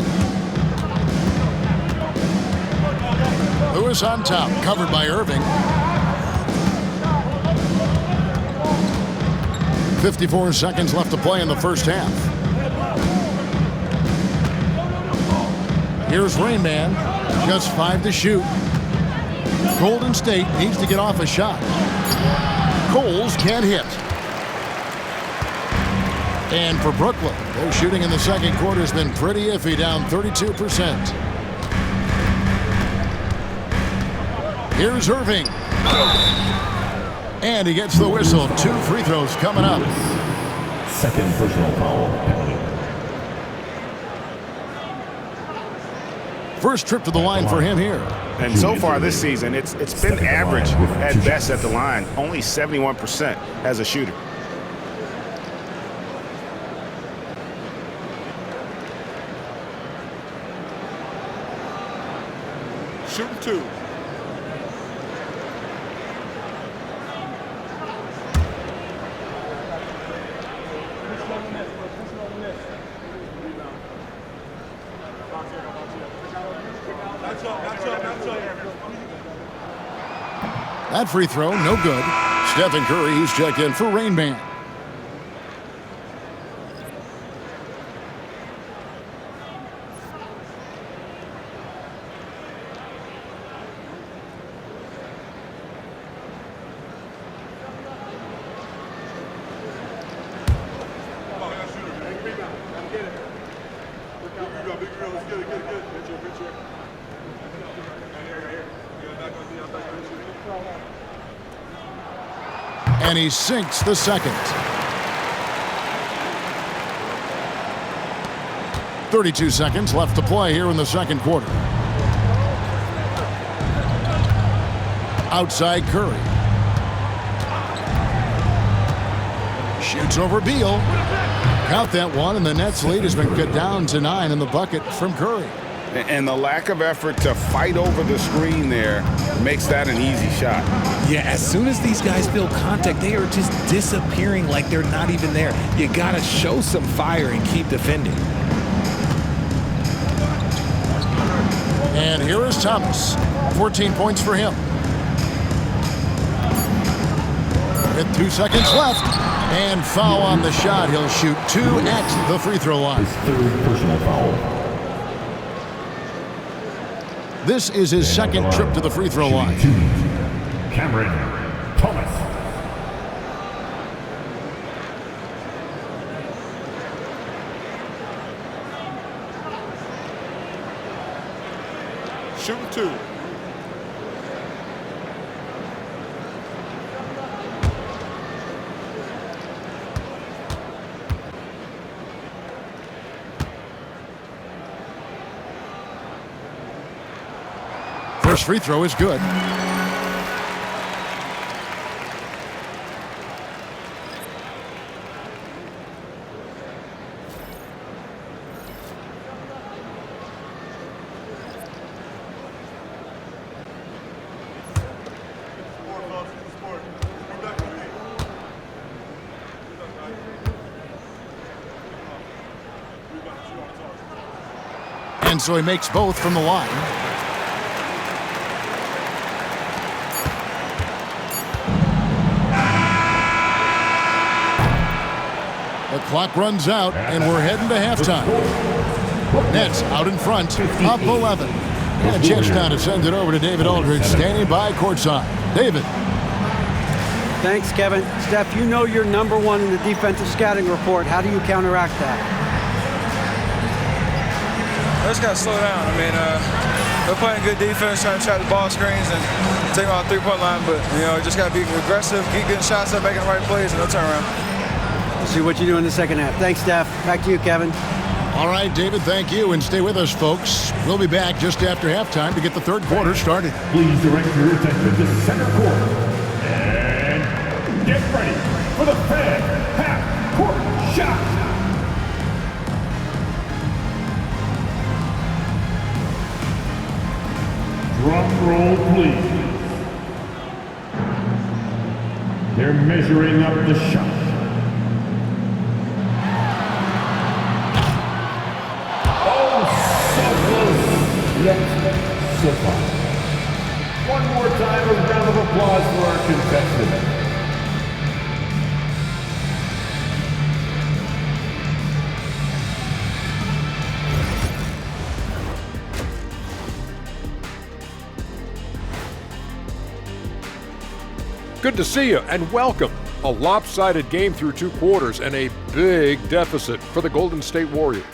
Lewis on top, covered by Irving. 54 seconds left to play in the first half. Here's Rain Man, just 5 to shoot. Golden State needs to get off a shot. Coles can't hit. And for Brooklyn, their shooting in the second quarter has been pretty iffy, down 32%. Here's Irving. And he gets the whistle. 2 free throws coming up. Second personal foul penalty. First trip to the line for him here. And so far this season, it's been average at best at the line. Only 71% as a shooter. Shooting 2. That free throw, no good. Stephen Curry, he's checked in for Rain Man. And he sinks the second. 32 seconds left to play here in the second quarter. Outside Curry. Shoots over Beal. Got that one, and the Nets lead has been cut down to 9 in the bucket from Curry. And the lack of effort to fight over the screen there makes that an easy shot. Yeah, as soon as these guys feel contact, they are just disappearing like they're not even there. You got to show some fire and keep defending. And here is Thomas. 14 points for him. With 2 seconds left. And foul on the shot. He'll shoot 2 at the free throw line. His third personal foul. This is his second trip to the free throw line. Cameron Thomas. Shooting 2. First free throw is good. And so he makes both from the line. The clock runs out, and we're heading to halftime. Nets out in front, up 11. And a chance now to send it over to David Aldridge, standing by courtside. David. Thanks, Kevin. Steph, you know you're number one in the defensive scouting report. How do you counteract that? I just got to slow down. I mean, we're playing good defense, trying to trap the ball screens and take them out the three-point line. But, just got to be aggressive, keep getting shots up, making the right plays, and no turnaround. We'll see what you do in the second half. Thanks, Steph. Back to you, Kevin. All right, David, thank you. And stay with us, folks. We'll be back just after halftime to get the third quarter started. Please direct your attention to center court. And get ready for the Fed half-court shot. Drum roll, please. They're measuring up the shot. Yet, so far. One more time, a round of applause for our contestant. Good to see you and welcome. A lopsided game through two quarters and a big deficit for the Golden State Warriors.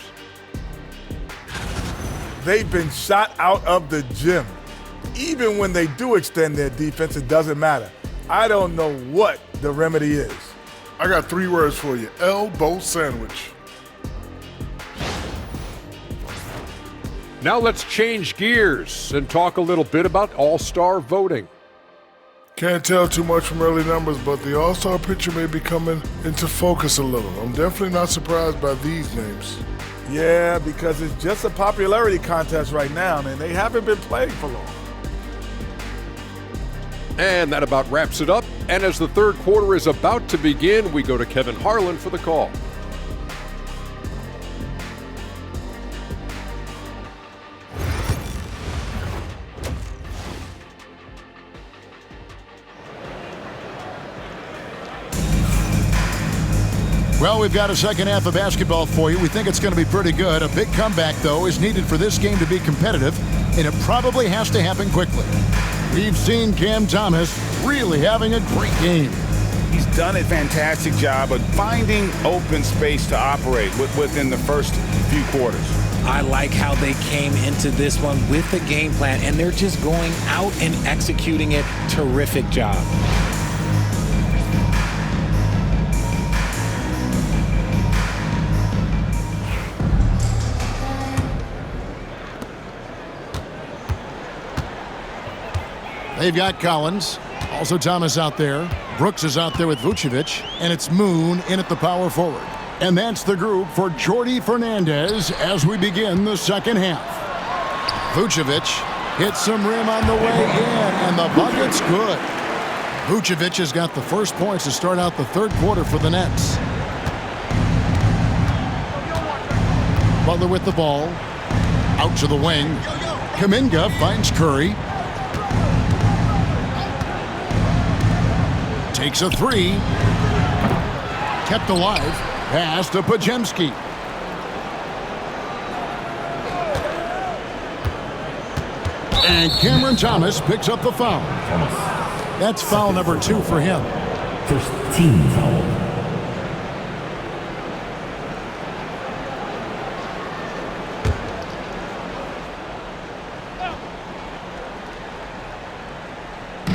They've been shot out of the gym. Even when they do extend their defense, it doesn't matter. I don't know what the remedy is. I got 3 words for you. Elbow sandwich. Now let's change gears and talk a little bit about All-Star voting. Can't tell too much from early numbers, but the All-Star picture may be coming into focus a little. I'm definitely not surprised by these names. Yeah, because it's just a popularity contest right now, man. They haven't been playing for long. And that about wraps it up. And as the third quarter is about to begin, we go to Kevin Harlan for the call. Well, we've got a second half of basketball for you. We think it's going to be pretty good. A big comeback, though, is needed for this game to be competitive, and it probably has to happen quickly. We've seen Cam Thomas really having a great game. He's done a fantastic job of finding open space to operate within the first few quarters. I like how they came into this one with a game plan, and they're just going out and executing it. Terrific job. They've got Collins, also Thomas out there. Brooks is out there with Vucevic, and it's Moon in at the power forward. And that's the group for Jordi Fernandez as we begin the second half. Vucevic hits some rim on the way in, and the bucket's good. Vucevic has got the first points to start out the third quarter for the Nets. Butler with the ball. Out to the wing. Kuminga finds Curry. Takes a three. Kept alive. Pass to Podziemski. And Cameron Thomas picks up the foul. That's foul number 2 for him. First team foul.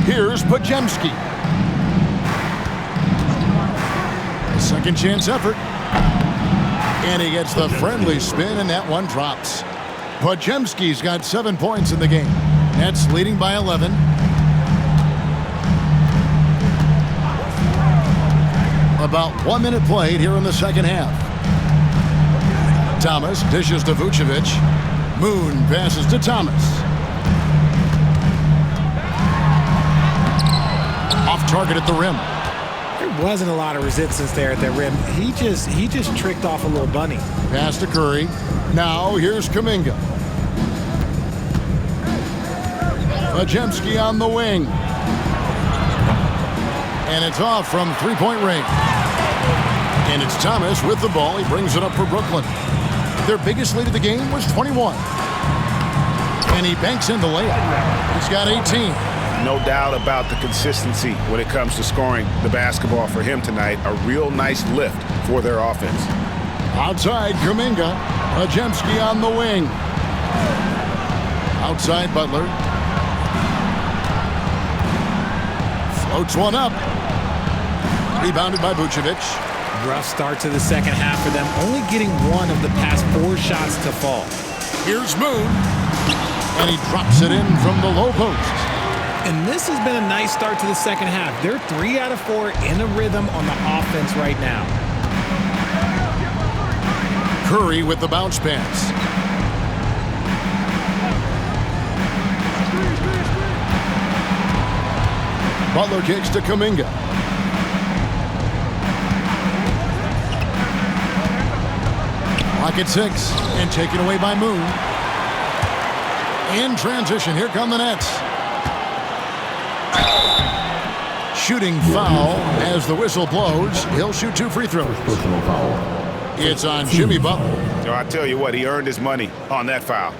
Here's Podziemski. Second chance effort. And he gets the friendly spin, and that one drops. Podziemski's got 7 points in the game. Nets leading by 11. About 1 minute played here in the second half. Thomas dishes to Vucevic. Moon passes to Thomas. Off target at the rim. There wasn't a lot of resistance there at the rim. He just tricked off a little bunny. Pass to Curry. Now here's Kuminga. Pajemski on the wing. And it's off from three-point range. And it's Thomas with the ball. He brings it up for Brooklyn. Their biggest lead of the game was 21. And he banks in the layup. He's got 18. No doubt about the consistency when it comes to scoring the basketball for him tonight. A real nice lift for their offense. Outside, Kuminga. Pajemski on the wing. Outside, Butler. Floats one up. Rebounded by Vucevic. Rough start to the second half for them, only getting one of the past 4 shots to fall. Here's Moon. And he drops it in from the low post. And this has been a nice start to the second half. They're 3 out of 4 in a rhythm on the offense right now. Curry with the bounce pass. Butler kicks to Kuminga. Clock at 6 and taken away by Moon. In transition, here come the Nets. Shooting foul as the whistle blows. He'll shoot 2 free throws. It's on Jimmy Butler. So I tell you what, he earned his money on that foul.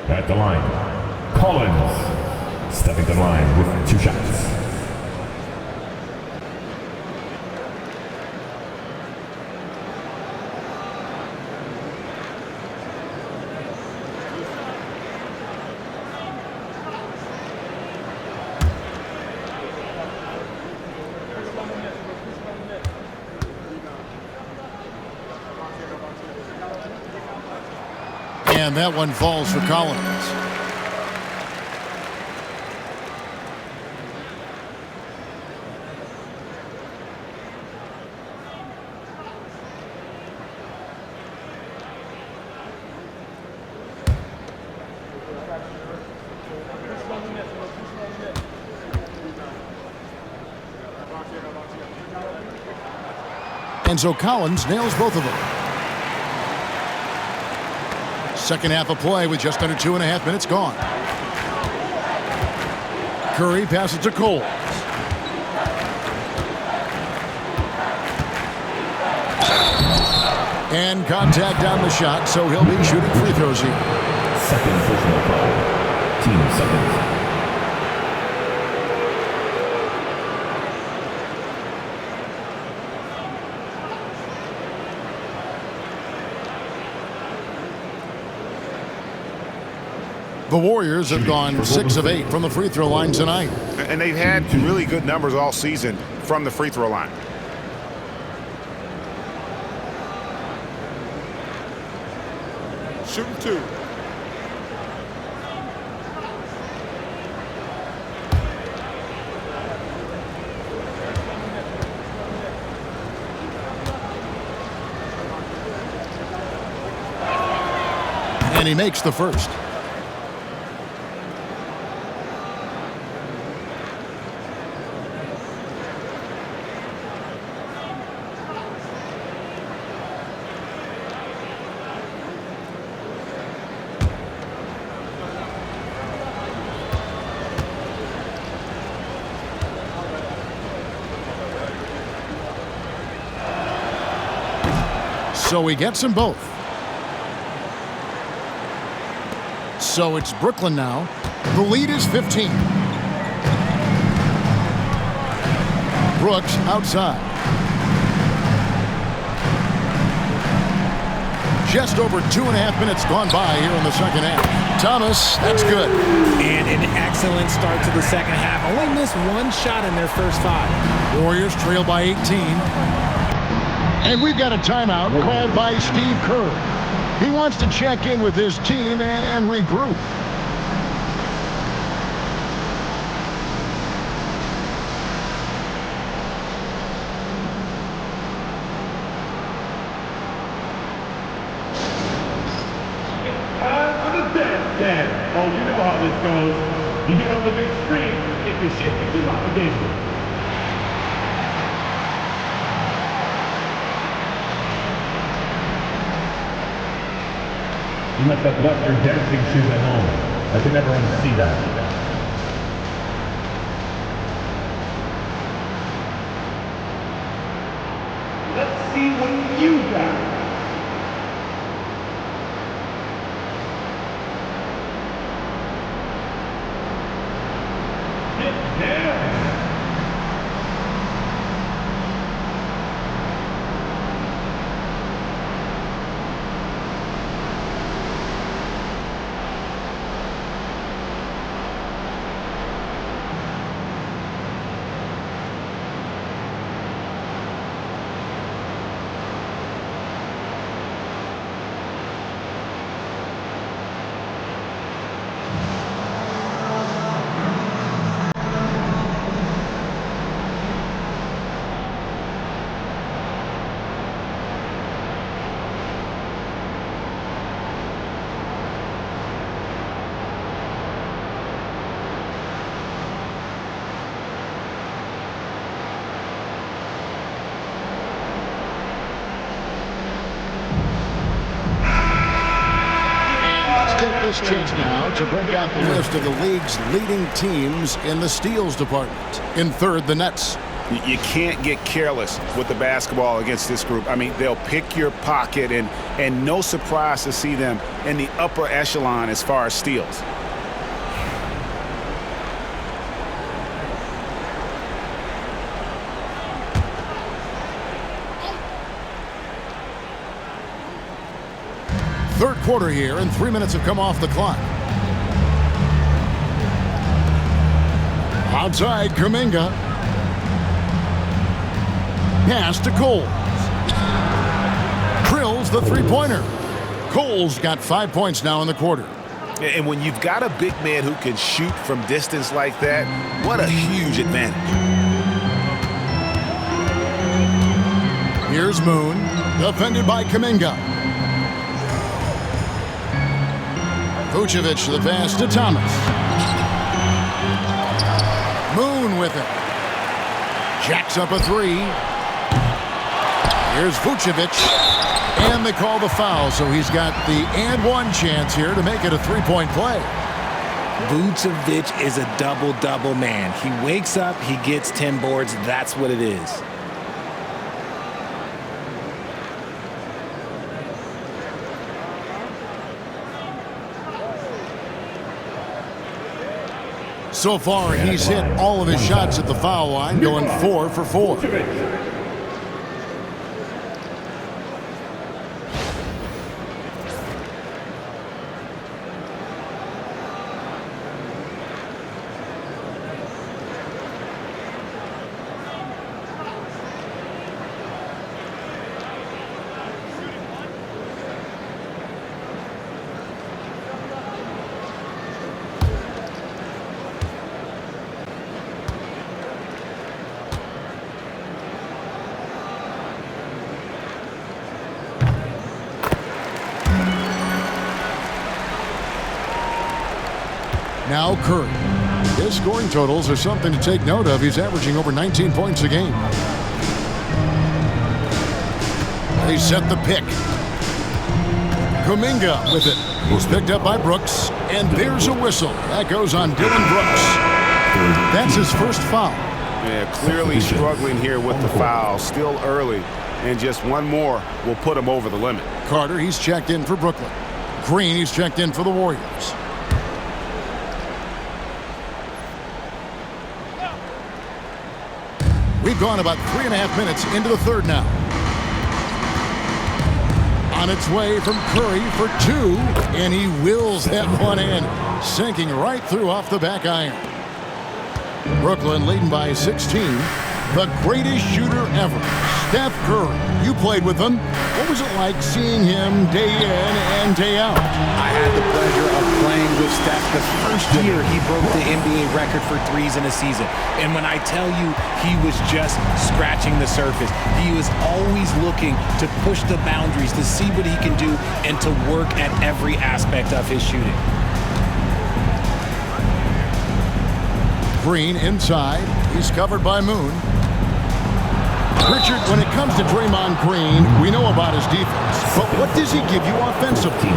At the line, Collins stepping to the line with 2 shots. And that one falls for Collins. And so Collins nails both of them. Second half of play with just under 2.5 minutes gone. Curry passes to Cole. And contact on the shot, so he'll be shooting free throws here. Second personal foul. Team seconds. The Warriors have gone 6 of 8 from the free throw line tonight. And they've had really good numbers all season from the free throw line. Shooting 2. And he makes the first. So he gets them both. So it's Brooklyn now. The lead is 15. Brooks outside. Just over 2.5 minutes gone by here in the second half. Thomas, that's good. And an excellent start to the second half. Only missed 1 shot in their first 5. Warriors trail by 18. And we've got a timeout called by Steve Kerr. He wants to check in with his team and regroup. Oh, you know how this goes. You get on the big screen if you shift to obligation. You left that Buster dancing shoes at home. I can never unsee that. Let's see what you got. Get down. Take this chance now to break out the list of the league's leading teams in the steals department. In third, the Nets. You can't get careless with the basketball against this group. I mean, they'll pick your pocket, and no surprise to see them in the upper echelon as far as steals. Third quarter here, and 3 minutes have come off the clock. Outside, Kuminga. Pass to Coles. Drills the three-pointer. Coles got 5 points now in the quarter. And when you've got a big man who can shoot from distance like that, what a huge advantage. Here's Moon, defended by Kuminga. Vucevic the pass to Thomas. Moon with it. Jacks up a three. Here's Vucevic. And they call the foul, so he's got the and one chance here to make it a three-point play. Vucevic is a double-double man. He wakes up, he gets 10 boards. That's what it is. So far, he's hit all of his shots at the foul line, going 4 for 4. Now Curry. His scoring totals are something to take note of. He's averaging over 19 points a game. They set the pick. Kuminga with it. He's picked up by Brooks, and there's a whistle. That goes on Dylan Brooks. That's his first foul. Yeah, clearly struggling here with the foul. Still early, and just one more will put him over the limit. Carter, he's checked in for Brooklyn. Green, he's checked in for the Warriors. We've gone about 3.5 minutes into the third now. On its way from Curry for two, and he wills that one in, sinking right through off the back iron. Brooklyn leading by 16. The greatest shooter ever, Steph Curry. You played with him. What was it like seeing him day in and day out? I had the pleasure of playing with Steph the first year he broke the NBA record for threes in a season. And when I tell you he was just scratching the surface, he was always looking to push the boundaries, to see what he can do, and to work at every aspect of his shooting. Green inside. He's covered by Moon. Richard, when it comes to Draymond Green, we know about his defense, but what does he give you offensively?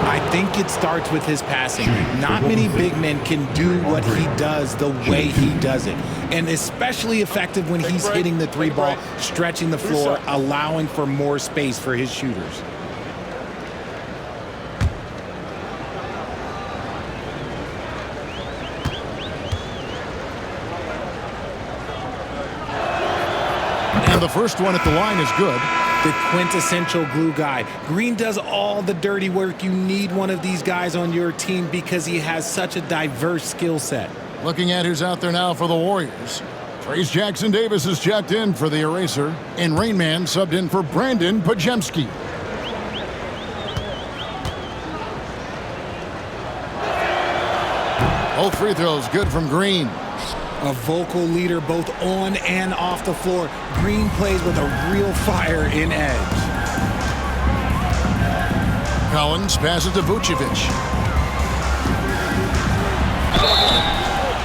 I think it starts with his passing. Not many big men can do what he does the way he does it. And especially effective when he's hitting the three ball, stretching the floor, allowing for more space for his shooters. And the first one at the line is good. The quintessential glue guy. Green does all the dirty work. You need one of these guys on your team because he has such a diverse skill set. Looking at who's out there now for the Warriors. Trace Jackson Davis is checked in for the eraser, and Rain Man subbed in for Brandon Pajemski. Both free throws good from Green. A vocal leader both on and off the floor. Green plays with a real fire in edge. Collins passes to Vucevic.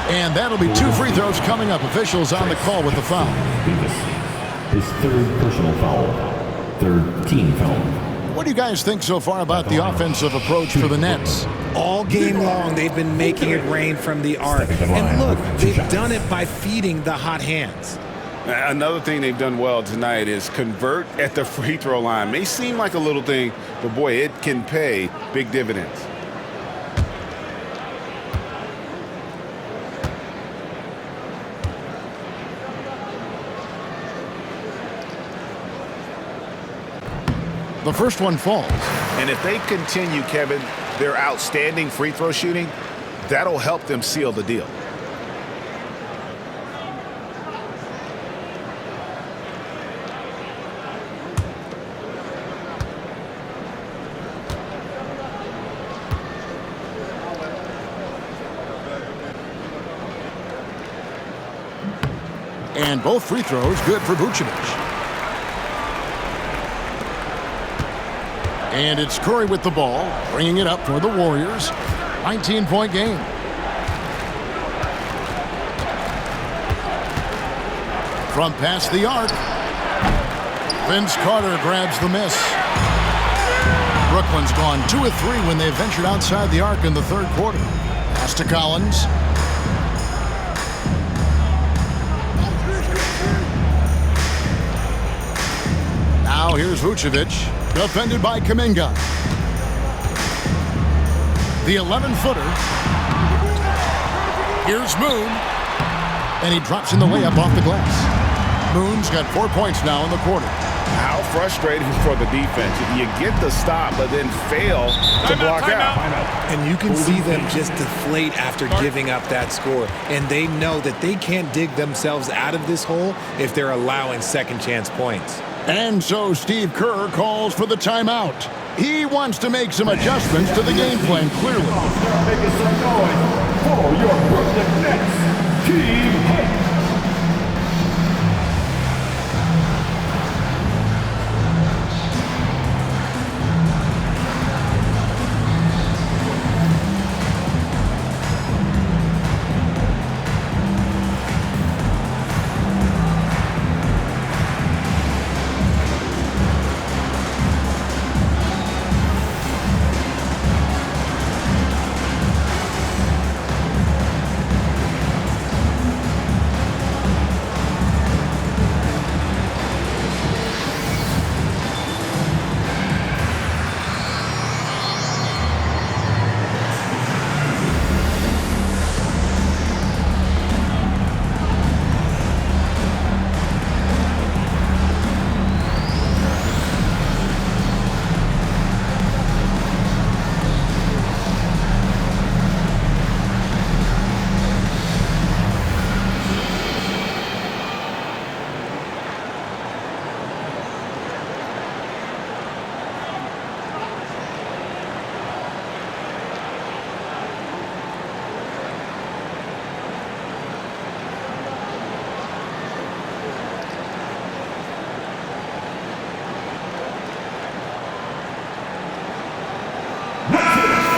And that'll be 2 free throws coming up. Officials on the call with the foul. His third personal foul. Third team foul. What do you guys think so far about the offensive approach for the Nets? All game long, they've been making it rain from the arc. And look, they've done it by feeding the hot hands. Another thing they've done well tonight is convert at the free throw line. May seem like a little thing, but boy, it can pay big dividends. The first one falls. And if they continue, Kevin, their outstanding free throw shooting, that'll help them seal the deal. And both free throws good for Vucevic. And it's Curry with the ball, bringing it up for the Warriors. 19-point game. From past the arc. Vince Carter grabs the miss. Brooklyn's gone 2 of 3 when they ventured outside the arc in the third quarter. Pass to Collins. Now here's Vucevic. Defended by Kuminga. The 11-footer. Here's Moon. And he drops in the layup off the glass. Moon's got 4 points now in the quarter. How frustrating for the defense. You get the stop, but then fail to block out. And you can see them just deflate after giving up that score. And they know that they can't dig themselves out of this hole if they're allowing second chance points. And so Steve Kerr calls for the timeout. He wants to make some adjustments to the game plan, clearly. Making some noise for your Brooklyn Nets. Team Hype.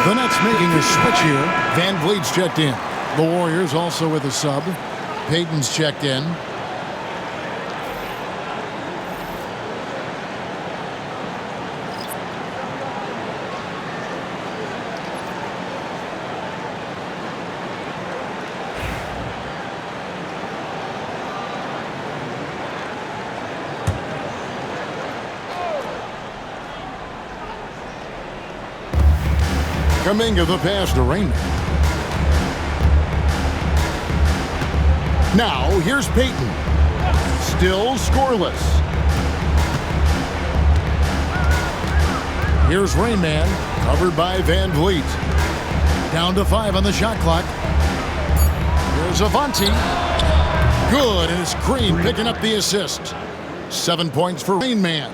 The Nets making a switch here. Van Vliet's checked in. The Warriors also with a sub. Payton's checked in. Kuminga the pass to Raymond. Now here's Payton. Still scoreless. Here's Rainman, covered by Van Vliet. Down to 5 on the shot clock. Here's Avanti. Good, and it's Green picking up the assist. 7 points for Rainman.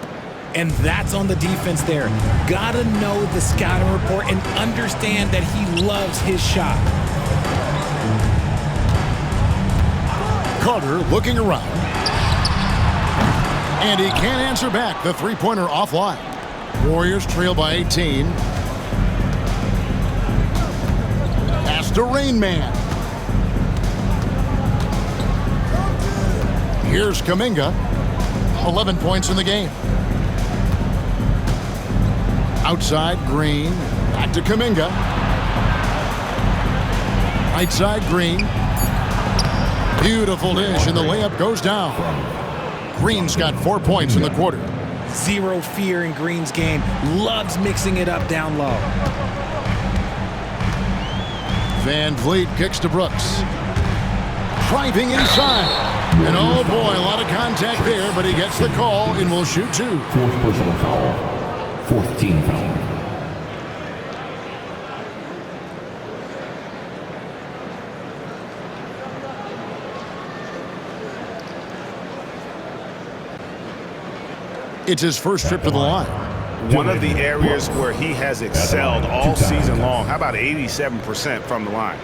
And that's on the defense there. Gotta know the scouting report and understand that he loves his shot. Carter looking around. And he can't answer back. The three-pointer offline. Warriors trail by 18. Pass to Rainman. Here's Kuminga. 11 points in the game. Outside, Green. Back to Kuminga. Right side, Green. Beautiful dish, and the layup goes down. Green's got 4 points in the quarter. Zero fear in Green's game. Loves mixing it up down low. Van Vliet kicks to Brooks. Driving inside. And oh boy, a lot of contact there, but he gets the call and will shoot two. Fourth personal foul. Fourth team foul. It's his first trip to the line. One of the areas where he has excelled all season long. How about 87% from the line?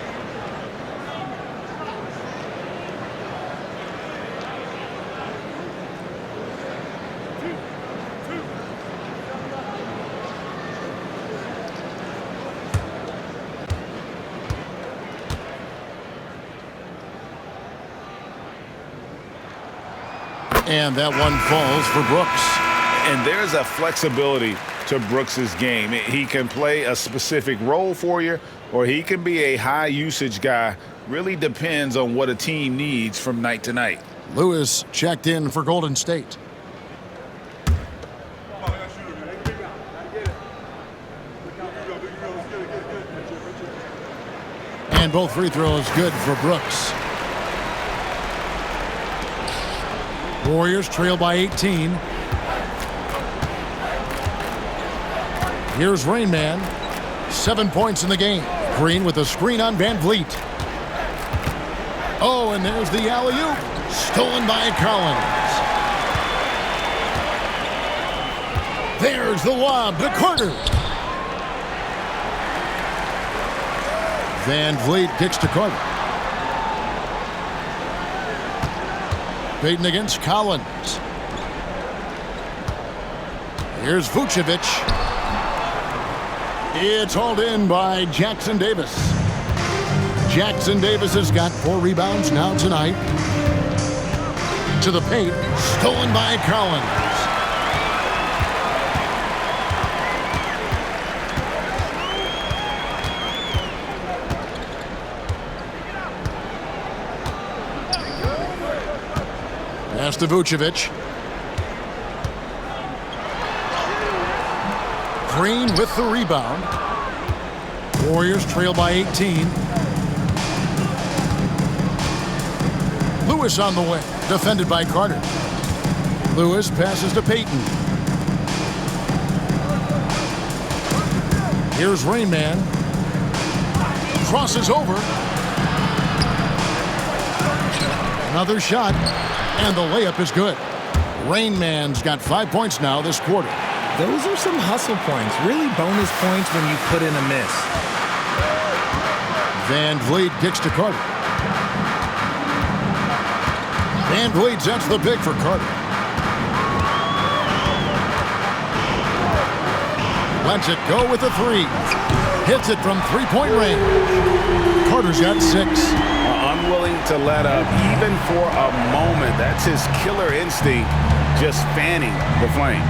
And that one falls for Brooks. And there's a flexibility to Brooks's game. He can play a specific role for you, or he can be a high-usage guy. Really depends on what a team needs from night to night. Lewis checked in for Golden State. And both free throws good for Brooks. Warriors trail by 18. Here's Rainman. 7 points in the game. Green with a screen on Van Vliet. Oh, and there's the alley-oop. Stolen by Collins. There's the lob to Carter. Van Vliet kicks to Carter. Payton against Collins. Here's Vucevic. It's hauled in by Jackson Davis. Jackson Davis has got 4 rebounds now tonight. To the paint. Stolen by Collins. Pass to Vucevic. Green with the rebound. Warriors trail by 18. Lewis on the way. Defended by Carter. Lewis passes to Payton. Here's Rainman. Crosses over. Another shot. And the layup is good. Rainman's got 5 points now this quarter. Those are some hustle points. Really bonus points when you put in a miss. Van Vliet kicks to Carter. Van Vliet sets the pick for Carter. Lets it go with a 3. Hits it from three-point range. Carter's got 6. Unwilling to let up, even for a moment. That's his killer instinct, just fanning the flames.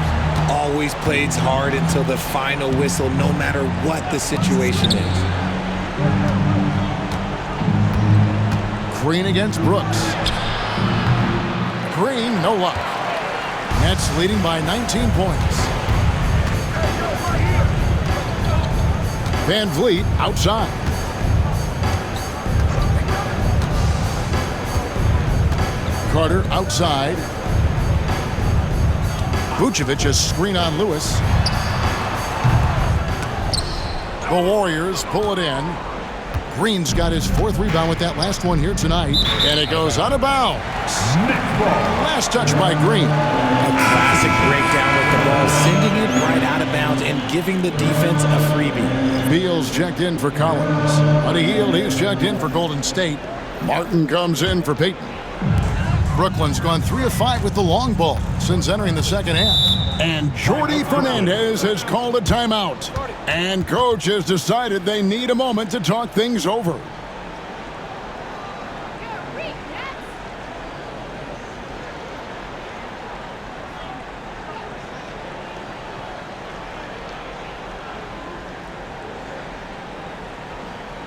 Always plays hard until the final whistle, no matter what the situation is. Green against Brooks. Green, no luck. Nets leading by 19 points. Van Vliet outside. Carter outside. Vucevic a screen on Lewis. The Warriors pull it in. Green's got his 4th rebound with that last one here tonight. And it goes out of bounds. Last touch by Green. A classic breakdown with the ball, sending it right out of bounds and giving the defense a freebie. Beal's checked in for Collins. Buddy Hield, he's checked in for Golden State. Martin comes in for Peyton. Brooklyn's gone 3 of 5 with the long ball since entering the second half. And Jordi Fernandez has called a timeout. And coach has decided they need a moment to talk things over.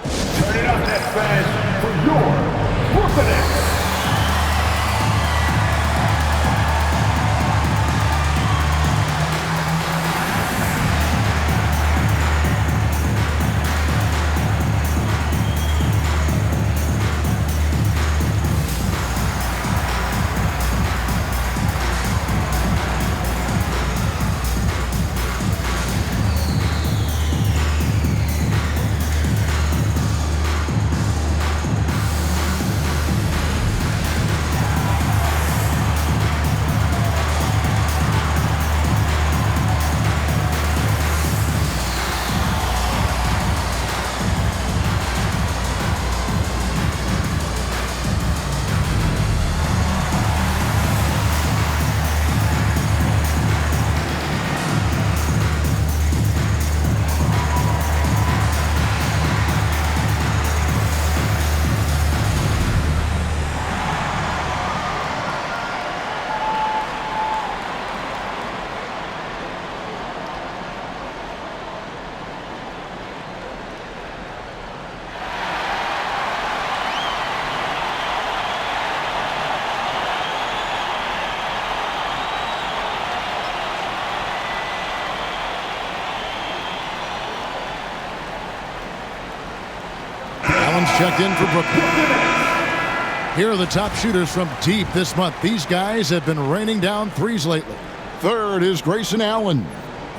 Turn it up, Nets fans, for your Brooklyn Nets. Checked in for Brooklyn. Here are the top shooters from deep this month. These guys have been raining down threes lately. 3rd is Grayson Allen.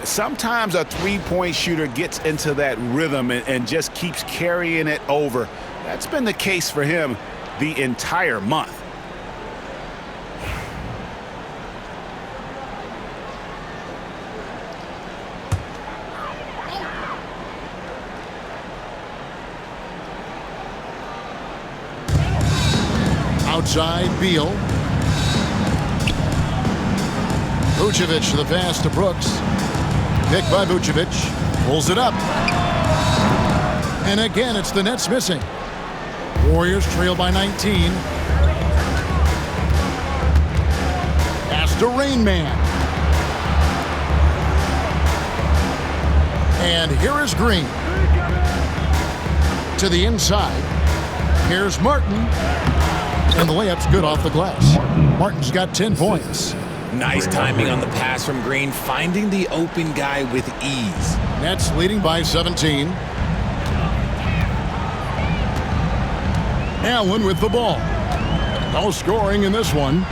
Sometimes a three-point shooter gets into that rhythm and just keeps carrying it over. That's been the case for him the entire month. Outside, Beal. Vucevic, the pass to Brooks. Picked by Vucevic. Pulls it up. And again, it's the Nets missing. Warriors trail by 19. Pass to Rain Man. And here is Green. To the inside. Here's Martin. And the layup's good off the glass. Martin's got 10 points. Nice timing on the pass from Green, finding the open guy with ease. Nets leading by 17. Allen with the ball. No scoring in this one.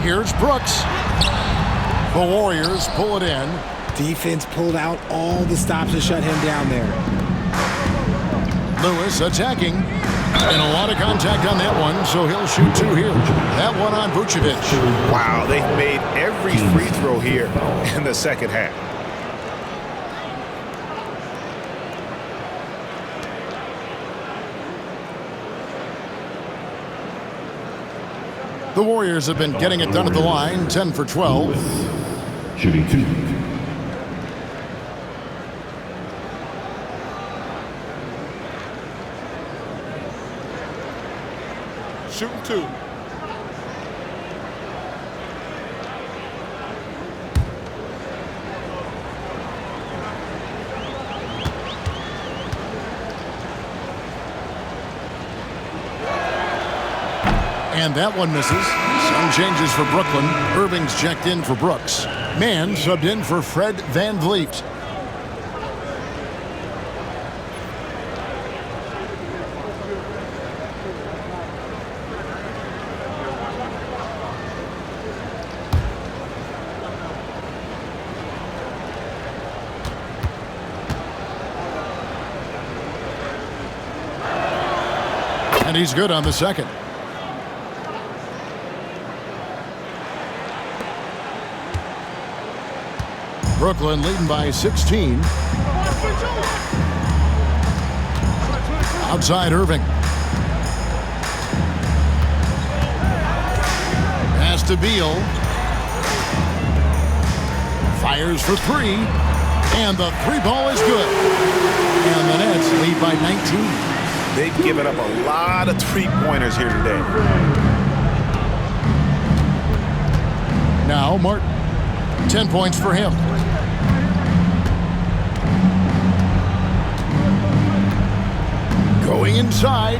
Here's Brooks. The Warriors pull it in. Defense pulled out all the stops to shut him down there. Lewis attacking. And a lot of contact on that one, so he'll shoot 2 here. That one on Vucevic. Wow, they've made every free throw here in the second half. The Warriors have been getting it done at the line, 10 for 12. Shooting 2. 2. And that one misses. Some changes for Brooklyn. Irving's checked in for Brooks. Mann subbed in for Fred Van Vliet. And he's good on the second. Brooklyn leading by 16. Outside Irving. Pass to Beal. Fires for 3. And the 3 ball is good. And the Nets lead by 19. They've given up a lot of 3-pointers here today. Now Martin. 10 points for him. Going inside.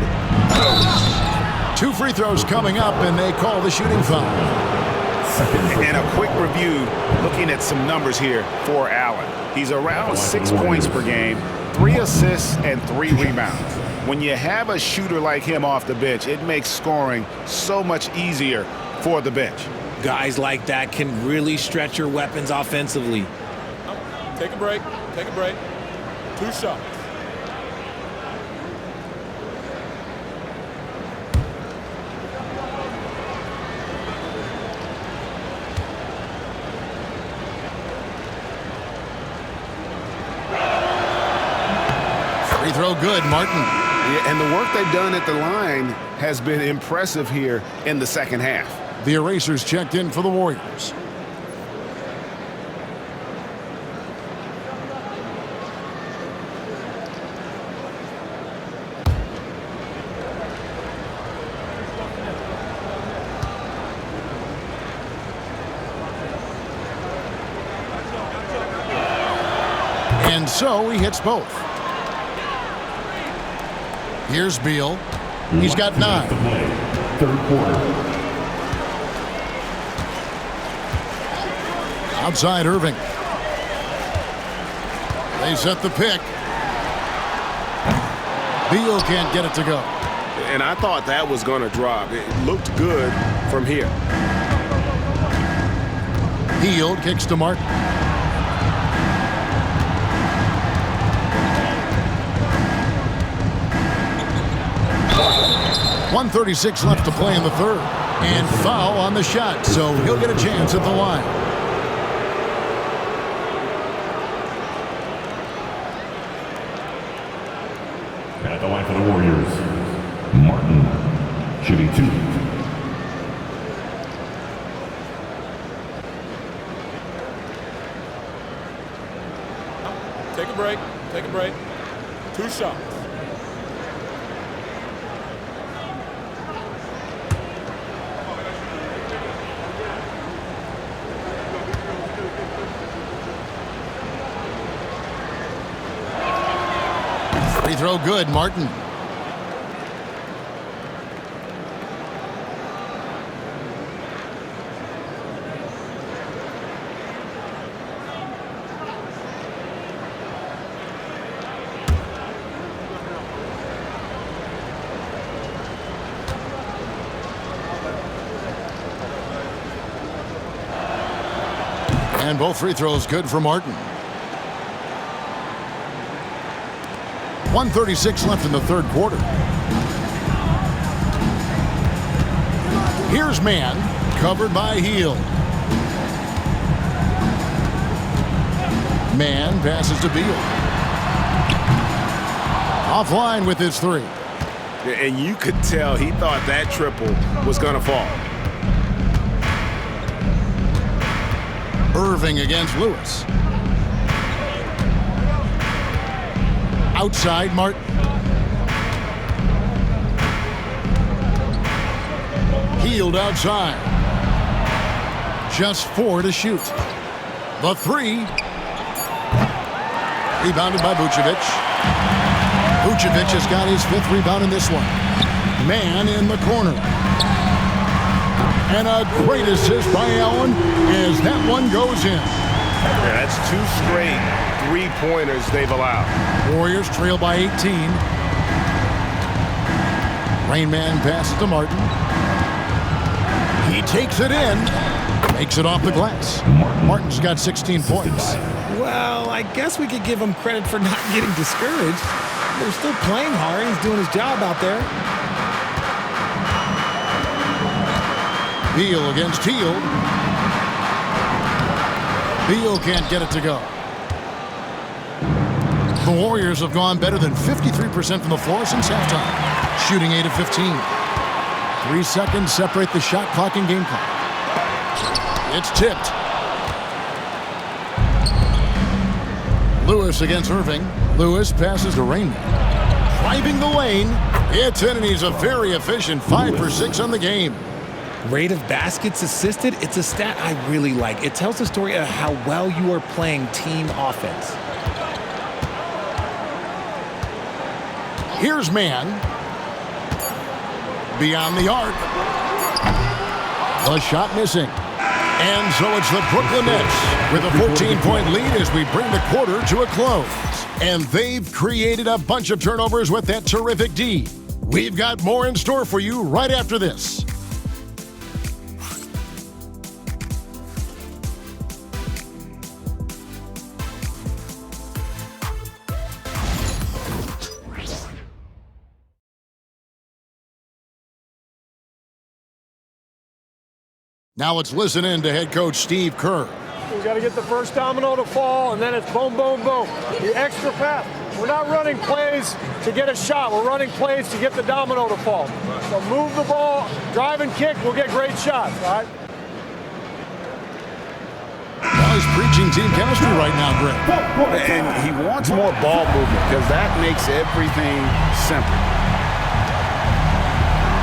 2 free throws coming up, and they call the shooting foul. And a quick review, looking at some numbers here for Allen. He's around 6 points per game, 3 assists, and 3 rebounds. When you have a shooter like him off the bench, it makes scoring so much easier for the bench. Guys like that can really stretch your weapons offensively. Take a break. Take a break. 2 shots. Free throw good, Martin. Yeah, and the work they've done at the line has been impressive here in the second half. The Erasers checked in for the Warriors. And so he hits both. Here's Beal. He's got 9. Third quarter. Outside Irving. They set the pick. Beal can't get it to go. And I thought that was going to drop. It looked good from here. Hield kicks to Martin. .136 left to play in the third. And foul on the shot, so he'll get a chance at the line. And at the line for the Warriors, Martin, shooting 2. Take a break. Take a break. 2 shots. Free throw good, Martin. And both free throws good for Martin. 1:36 left in the third quarter. Here's Mann, covered by Hield. Mann passes to Beal. Offline with his 3. And you could tell he thought that triple was going to fall. Irving against Lewis. Outside Martin. Hield outside. Just 4 to shoot. The 3. Rebounded by Vucevic. Vucevic has got his 5th rebound in this one. Man in the corner. And a great assist by Allen as that one goes in. Yeah, that's 2 straight three-pointers they've allowed. Warriors trail by 18. Rain Man passes to Martin. He takes it in. Makes it off the glass. Martin's got 16 points. Well, I guess we could give him credit for not getting discouraged. They're still playing hard. He's doing his job out there. Beal against Hield. Beal can't get it to go. The Warriors have gone better than 53% from the floor since halftime, shooting 8 of 15. 3 seconds separate the shot clock and game clock. It's tipped. Lewis against Irving. Lewis passes to Rainman. Driving the lane. It's in, and he's a very efficient 5 for 6 on the game. Rate of baskets assisted, it's a stat I really like. It tells the story of how well you are playing team offense. Here's Man. Beyond the arc. The shot missing. And so it's the Brooklyn Nets with a 14-point lead as we bring the quarter to a close. And they've created a bunch of turnovers with that terrific D. We've got more in store for you right after this. Now let's listen in to head coach Steve Kerr. We got to get the first domino to fall, and then it's boom, boom, boom. The extra pass. We're not running plays to get a shot. We're running plays to get the domino to fall. So move the ball, drive and kick, we'll get great shots, all right? Now he's preaching team chemistry right now, Greg. And he wants more ball movement because that makes everything simple.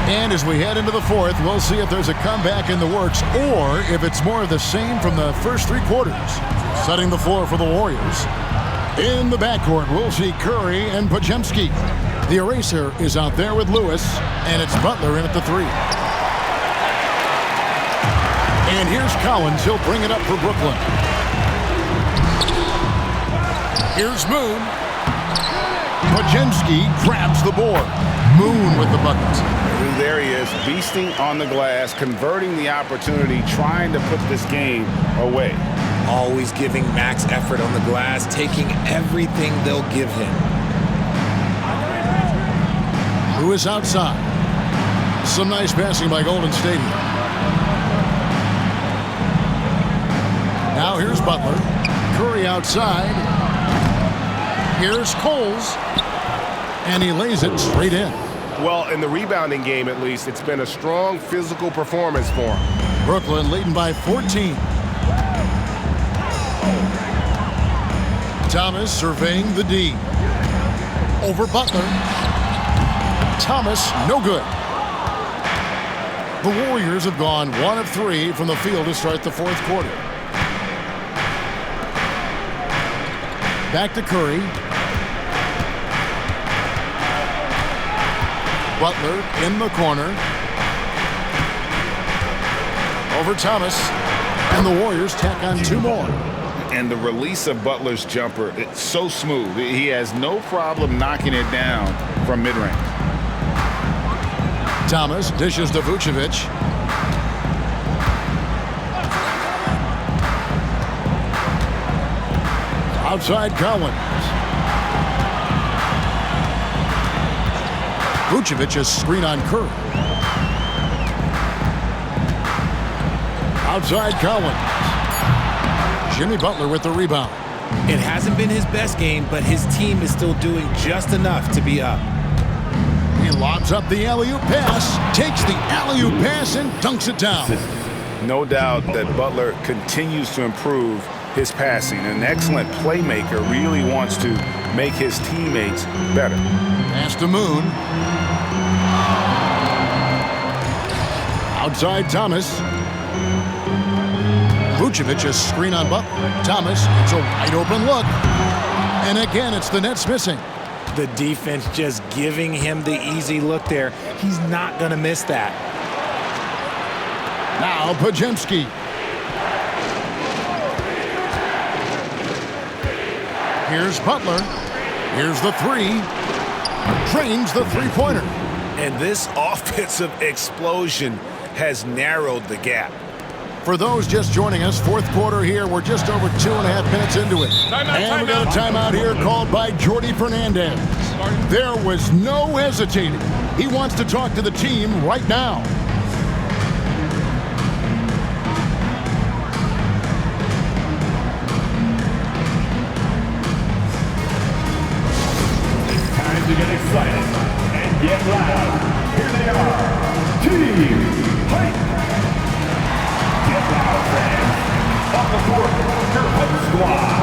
And as we head into the fourth, we'll see if there's a comeback in the works or if it's more of the same from the first 3 quarters. Setting the floor for the Warriors. In the backcourt, we'll see Curry and Podziemski. The eraser is out there with Lewis, and it's Butler in at the 3. And here's Collins. He'll bring it up for Brooklyn. Here's Moon. Podziemski grabs the board. Moon with the bucket. There he is, beasting on the glass, converting the opportunity, trying to put this game away. Always giving max effort on the glass, taking everything they'll give him. Lewis outside. Some nice passing by Golden State. Now here's Butler. Curry outside. Here's Coles. And he lays it straight in. Well, in the rebounding game, at least, it's been a strong physical performance for him. Brooklyn leading by 14. Thomas surveying the D. Over Butler. Thomas, no good. The Warriors have gone 1 of 3 from the field to start the fourth quarter. Back to Curry. Butler in the corner. Over Thomas. And the Warriors tack on 2 more. And the release of Butler's jumper, it's so smooth. He has no problem knocking it down from mid-range. Thomas dishes to Vucevic. Outside Collins. Vucevic is screen on Curry. Outside Collins. Jimmy Butler with the rebound. It hasn't been his best game, but his team is still doing just enough to be up. He lobs up the alley-oop pass, takes the alley-oop pass, and dunks it down. No doubt that Butler continues to improve his passing. An excellent playmaker, really wants to make his teammates better. Pass to Moon. Outside Thomas. Vucevic, a screen on Butler. Thomas, it's a wide open look. And again, it's the Nets missing. The defense just giving him the easy look there. He's not going to miss that. Now Pajemski. Here's Butler. Here's the three. Drains the three-pointer. And this offensive explosion has narrowed the gap. For those just joining us, fourth quarter here. We're just over 2.5 minutes into it. And we got a timeout here called by Jordi Fernandez. There was no hesitating. He wants to talk to the team right now. Time to get excited and get loud. Here they are. Team Hype. Get loud, fans. On the court, your Hype Squad.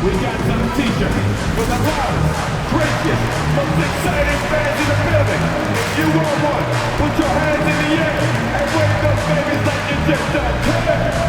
We got some t-shirts with the loudest, craziest, most exciting fans in the building. If you want one, put your hands in the air and wave those babies like you just don't care.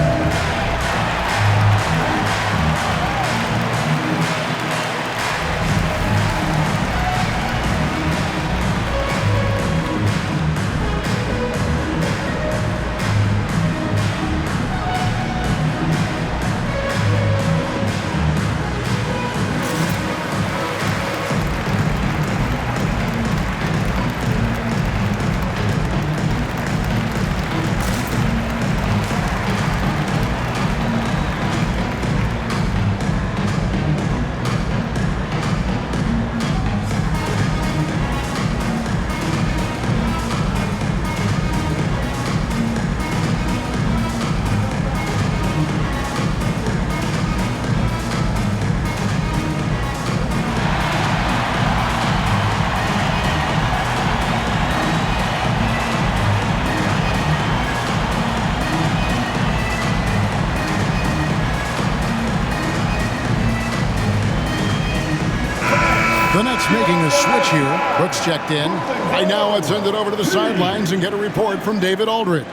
The Nets making a switch here. Brooks checked in. Right now, let's send it over to the sidelines and get a report from David Aldridge.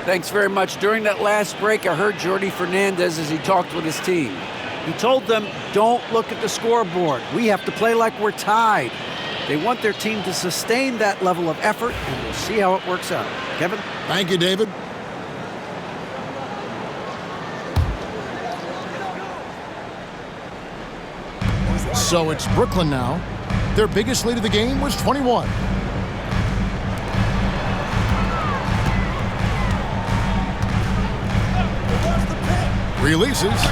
Thanks very much. During that last break, I heard Jordi Fernandez as he talked with his team. He told them, don't look at the scoreboard. We have to play like we're tied. They want their team to sustain that level of effort, and we'll see how it works out. Kevin? Thank you, David. So it's Brooklyn now. Their biggest lead of the game was 21. Releases.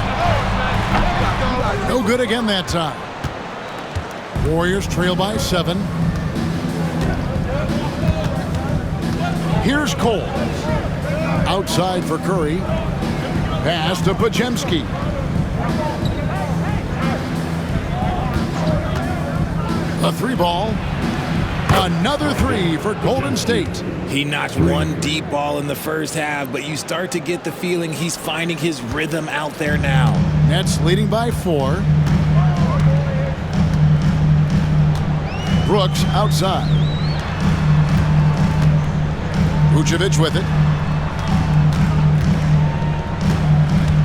No good again that time. Warriors trail by 7. Here's Cole. Outside for Curry. Pass to Pajemski. A three ball. Another three for Golden State. He knocked one deep ball in the first half, but you start to get the feeling he's finding his rhythm out there now. Nets leading by 4. Brooks outside. Vucevic with it.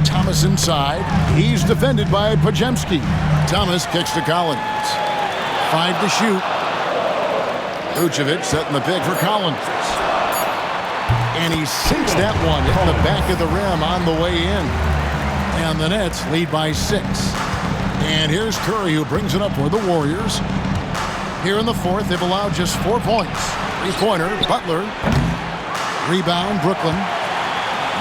Thomas inside. He's defended by Pajemski. Thomas kicks to Collins. 5 to shoot. Vucevic setting the pick for Collins. And he sinks that one in the back of the rim on the way in. And the Nets lead by 6. And here's Curry, who brings it up for the Warriors. Here in the fourth, they've allowed just 4 points. Three-pointer, Butler. Rebound, Brooklyn.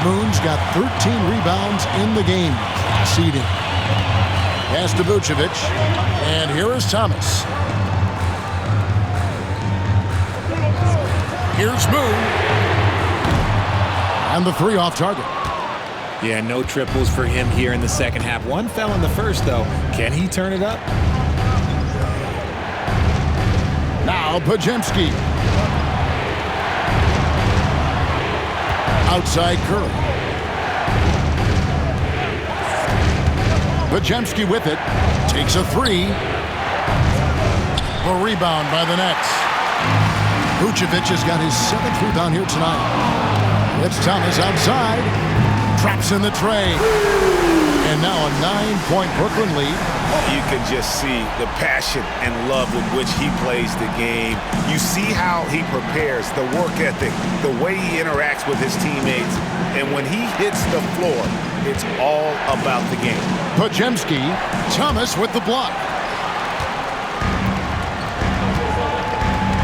Moon's got 13 rebounds in the game. Class eating. Pass to Vucevic. And here is Thomas. Here's Moon. And the 3 off target. Yeah, no triples for him here in the second half. One fell in the first, though. Can he turn it up? Now Pajemski. Outside Curry. Pajemski with it. Takes a 3. A rebound by the Nets. Vucevic has got his 7th rebound here tonight. It's Thomas outside. Traps in the tray. And now a 9-point Brooklyn lead. You can just see the passion and love with which he plays the game. You see how he prepares, the work ethic, the way he interacts with his teammates. And when he hits the floor, it's all about the game. Podziemski, Thomas with the block.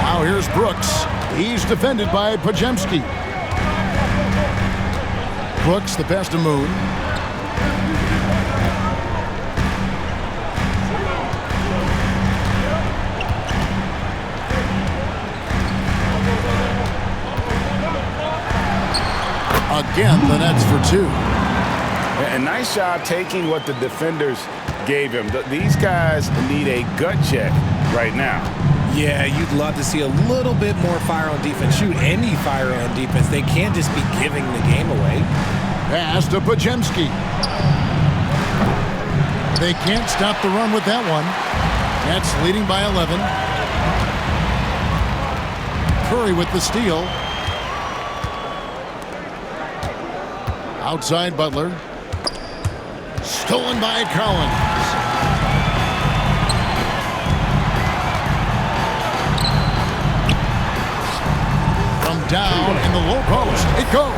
Now here's Brooks. He's defended by Podziemski. Brooks, the pass to Moon. Again, the Nets for two. A nice job taking what the defenders gave him. These guys need a gut check right now. Yeah, you'd love to see a little bit more fire on defense. Shoot, any fire on defense. They can't just be giving the game away. Pass to Podziemski. They can't stop the run with that one. Nets leading by 11. Curry with the steal. Outside Butler. Stolen by Collins. From down in the low post, it goes.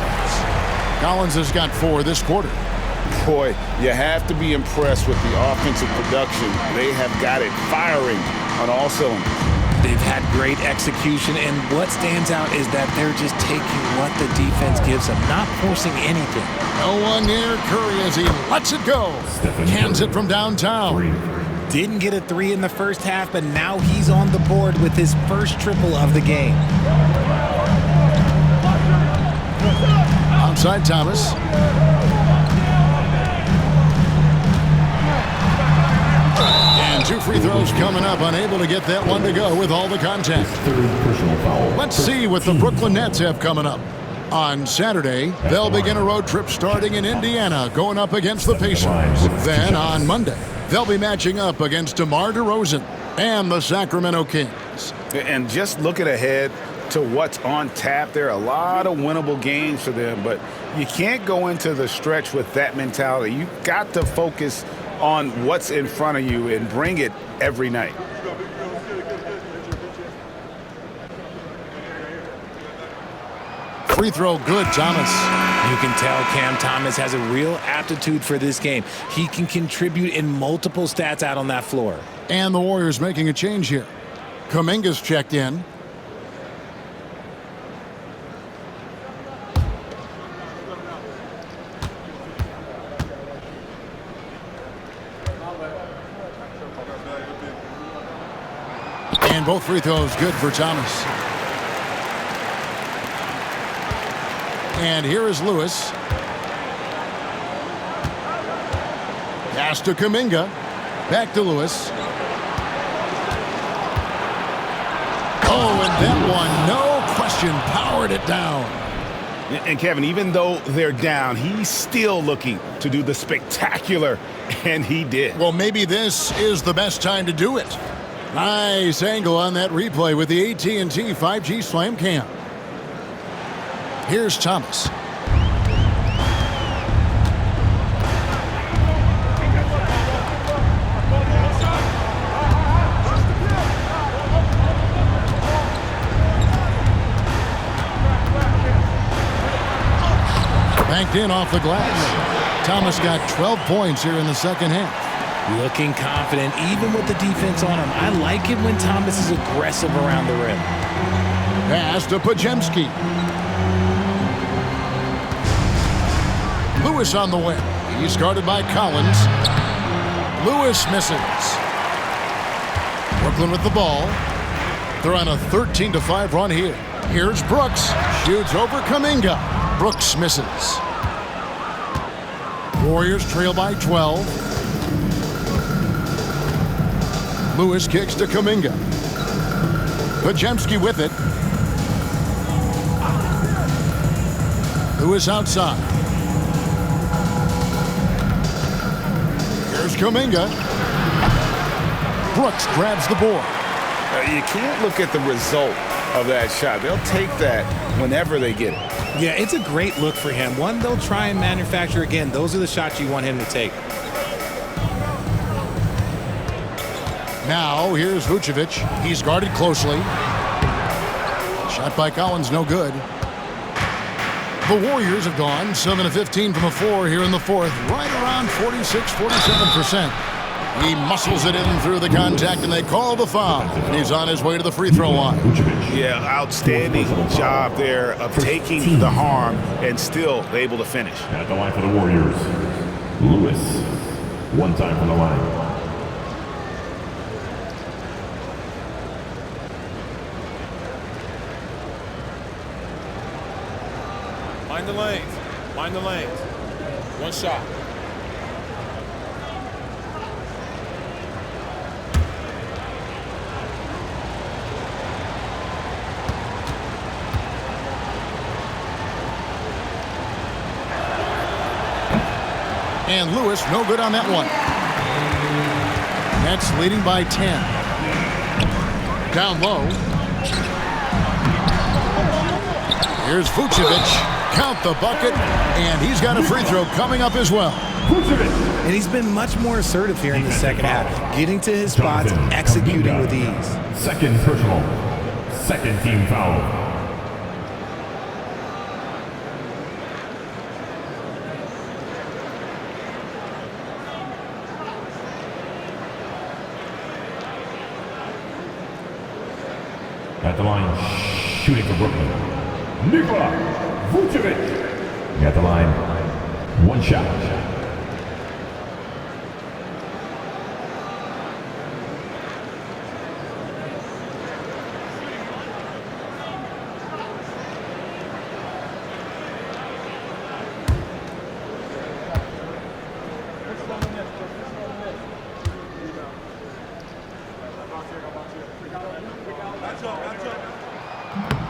Collins has got 4 this quarter. Boy, you have to be impressed with the offensive production. They have got it firing on all cylinders. They've had great execution, and what stands out is that they're just taking what the defense gives them, not forcing anything. No one near Curry as he lets it go. Hands it from downtown. Didn't get a 3 in the first half, but now he's on the board with his first triple of the game. Outside Thomas. And 2 free throws coming up, unable to get that one to go with all the contact. Let's see what the Brooklyn Nets have coming up. On Saturday, they'll begin a road trip starting in Indiana, going up against the Pacers. Then on Monday, they'll be matching up against DeMar DeRozan and the Sacramento Kings. And just looking ahead to what's on tap, there are a lot of winnable games for them, but you can't go into the stretch with that mentality. You've got to focus on what's in front of you and bring it every night. Free throw good, Thomas. You can tell Cam Thomas has a real aptitude for this game. He can contribute in multiple stats out on that floor. And the Warriors making a change here. Kuminga's checked in. And both free throws good for Thomas. And here is Lewis. Pass to Kuminga. Back to Lewis. Oh, and that one, no question, powered it down. And Kevin, even though they're down, he's still looking to do the spectacular, and he did. Well, maybe this is the best time to do it. Nice angle on that replay with the AT&T 5G Slam Cam. Here's Thomas. Banked in off the glass. Thomas got 12 points here in the second half. Looking confident, even with the defense on him. I like it when Thomas is aggressive around the rim. Pass to Podziemski. Lewis on the wing. He's guarded by Collins. Lewis misses. Brooklyn with the ball. They're on a 13-5 run here. Here's Brooks. Shoots over Kuminga. Brooks misses. Warriors trail by 12. Lewis kicks to Kuminga. Podziemski with it. Lewis outside. Here's Kuminga. Brooks grabs the board. You can't look at the result of that shot. They'll take that whenever they get it. Yeah, it's a great look for him. One they'll try and manufacture again. Those are the shots you want him to take. Now, here's Vucevic. He's guarded closely. Shot by Collins, no good. The Warriors have gone 7 of 15 from the floor here in the fourth, right around 46-47%. He muscles it in through the contact, and they call the foul. And he's on his way to the free throw line. Yeah, outstanding job there of taking the harm and still able to finish. At the line for the Warriors, Lewis. One time from the line. Mind the lanes. Mind the lanes. One shot. And Lewis, no good on that one. Nets leading by 10. Down low. Here's Vucevic. Count the bucket, and he's got a free throw coming up as well. And he's been much more assertive here in the second half, getting to his spots, executing with ease. Second personal. Second team foul. At the line, shooting for Brooklyn, Nikola Vucevic. At the line, one shot.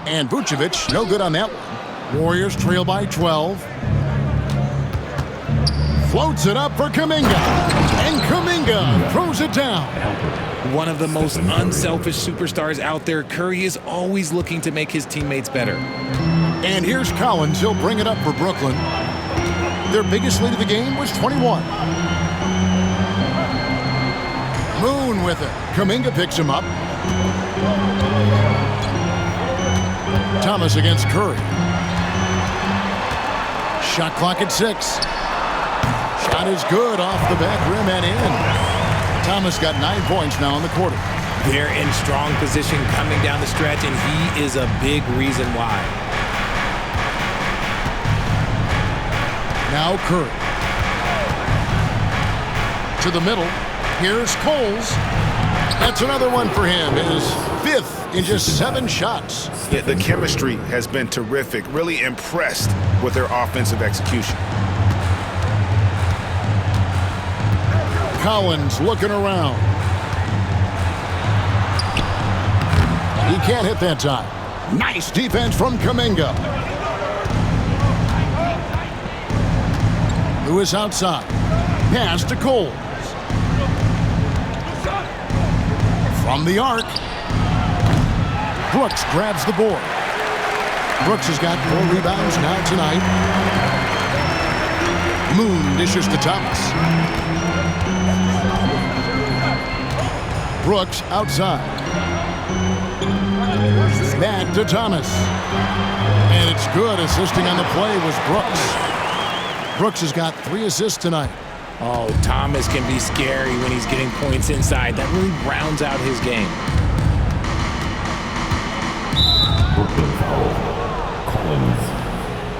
And Vucevic, no good on that one. Warriors trail by 12. Floats it up for Kuminga. And Kuminga throws it down. One of the most unselfish superstars out there, Curry is always looking to make his teammates better. And here's Collins. He'll bring it up for Brooklyn. Their biggest lead of the game was 21. Moon with it. Kuminga picks him up. Thomas against Curry. Shot clock at 6. Shot is good off the back rim and in. Thomas got 9 points now in the quarter. They're in strong position coming down the stretch, and he is a big reason why. Now Curry. To the middle. Here's Coles. That's another one for him. His 5th in just 7 shots. Yeah, the chemistry has been terrific. Really impressed with their offensive execution. Collins looking around. He can't hit that time. Nice defense from Kuminga. Lewis outside. Pass to Coles. From the arc. Brooks grabs the board. Brooks has got 4 rebounds now tonight. Moon dishes to Thomas. Brooks outside. Back to Thomas. And it's good. Assisting on the play was Brooks. Brooks has got 3 assists tonight. Oh, Thomas can be scary when he's getting points inside. That really rounds out his game. Brooklyn foul. Collins.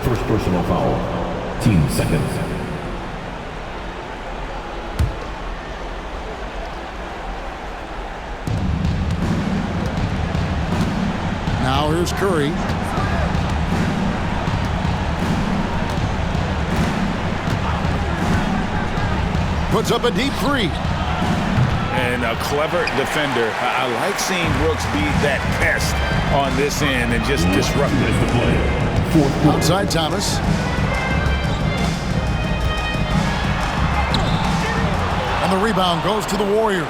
First personal foul. Team second. Now here's Curry. Puts up a deep 3. And a clever defender. I like seeing Brooks be that pest on this end and just disrupt it. Outside Thomas. And the rebound goes to the Warriors.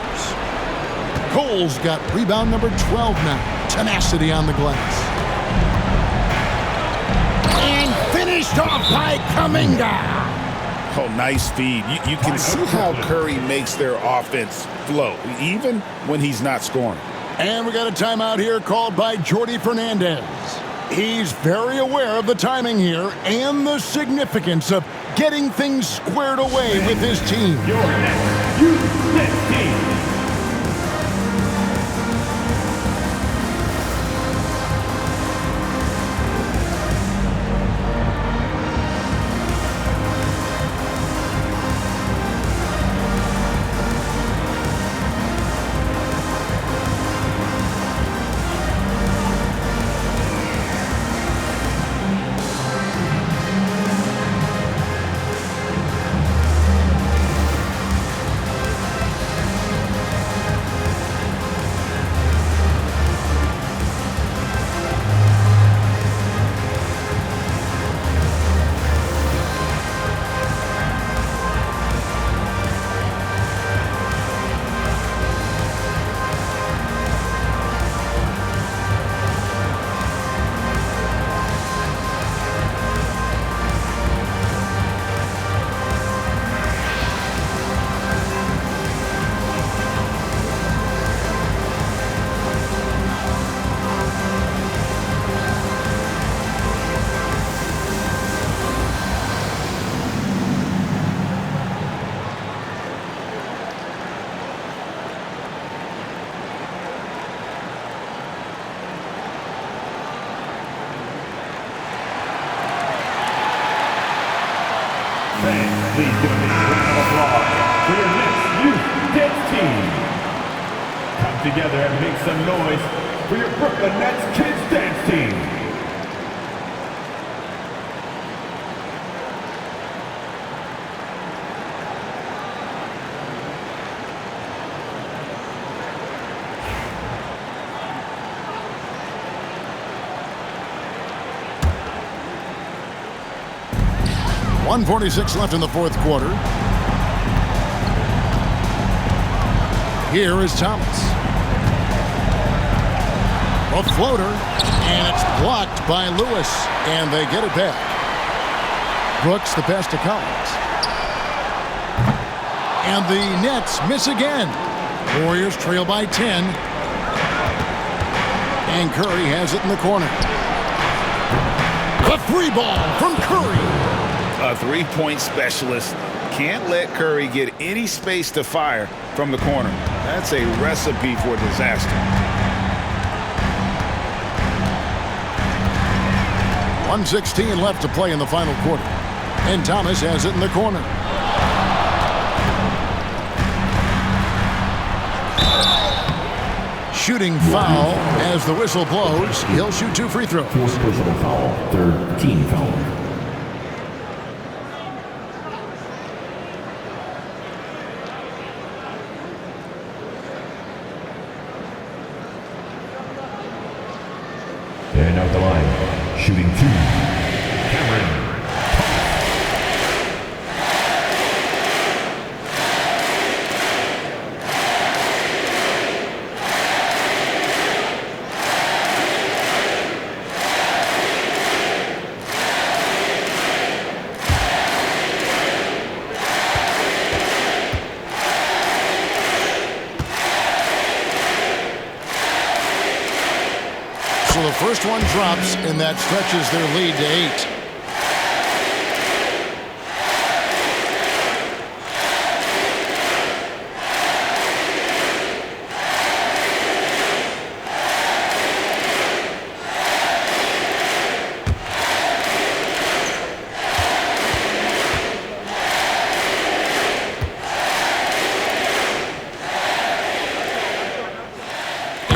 Cole's got rebound number 12 now. tenacity on the glass. And finished off by Kuminga. Oh, nice feed. You can see how Curry makes their offense flow, even when he's not scoring. And we got a timeout here called by Jordi Fernandez. He's very aware of the timing here and the significance of getting things squared away with his team. Your next U-Next team. Fans, please give a big round of applause for your next youth dance team. Come together and make some noise for your Brooklyn Nets Kids Dance Team. .146 left in the fourth quarter. Here is Thomas. A floater, and it's blocked by Lewis, and they get it back. Brooks the pass to Collins. And the Nets miss again. Warriors trail by 10. And Curry has it in the corner. A three ball from Curry. A three-point specialist can't let Curry get any space to fire from the corner. That's a recipe for disaster. 1:16 left to play in the final quarter. And Thomas has it in the corner. Shooting foul as the whistle blows. He'll shoot 2 free throws. Fourth personal foul, third team foul. And out the line, shooting 2, Cameron. So the first one drops, and that stretches their lead to 8.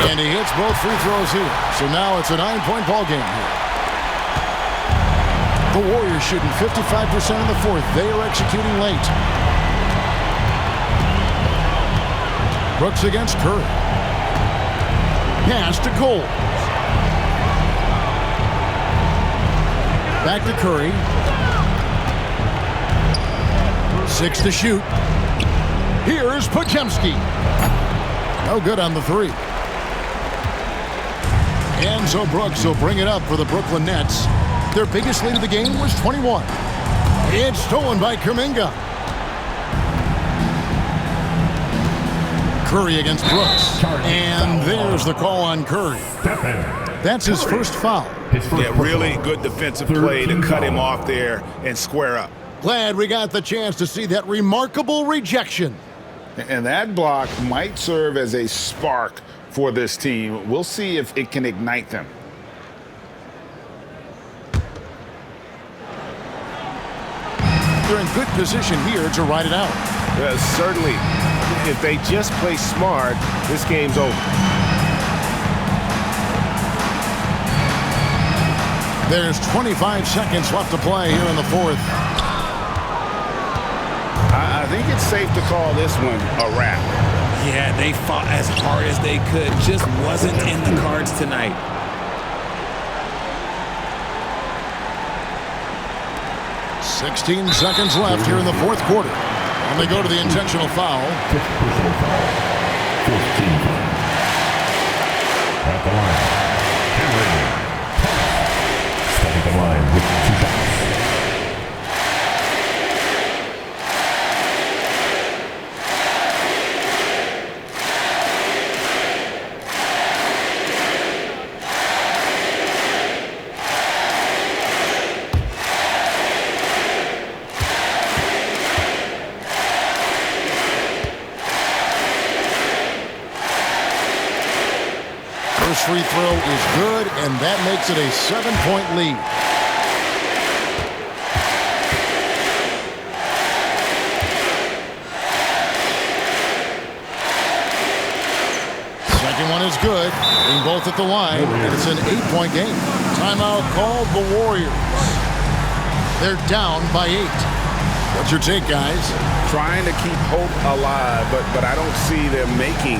And he hits both free throws here. So now it's a 9-point ball game here. The Warriors shooting 55% in the fourth. They are executing late. Brooks against Curry. Pass to Cole. Back to Curry. 6 to shoot. Here is Podziemski. No good on the 3. And so Brooks will bring it up for the Brooklyn Nets. Their biggest lead of the game was 21. It's stolen by Kuminga. Curry against Brooks. And there's the call on Curry. That's his first foul. Yeah, really good defensive play to cut him off there and square up. Glad we got the chance to see that remarkable rejection. And that block might serve as a spark for this team. We'll see if it can ignite them. They're in good position here to ride it out. Certainly, if they just play smart, this game's over. There's 25 seconds left to play here in the fourth. I think it's safe to call this one a wrap. Yeah, they fought as hard as they could. Just wasn't in the cards tonight. "16 seconds left here in the fourth quarter. And they go to the intentional foul. Personal foul. 15. At the line. Henry. Stepping the line with 2 shots. First free throw is good, and that makes it a 7-point lead. Second one is good. Being both at the line, and it's an 8-point game. Timeout called the Warriors. They're down by 8. What's your take, guys? Trying to keep hope alive, but I don't see them making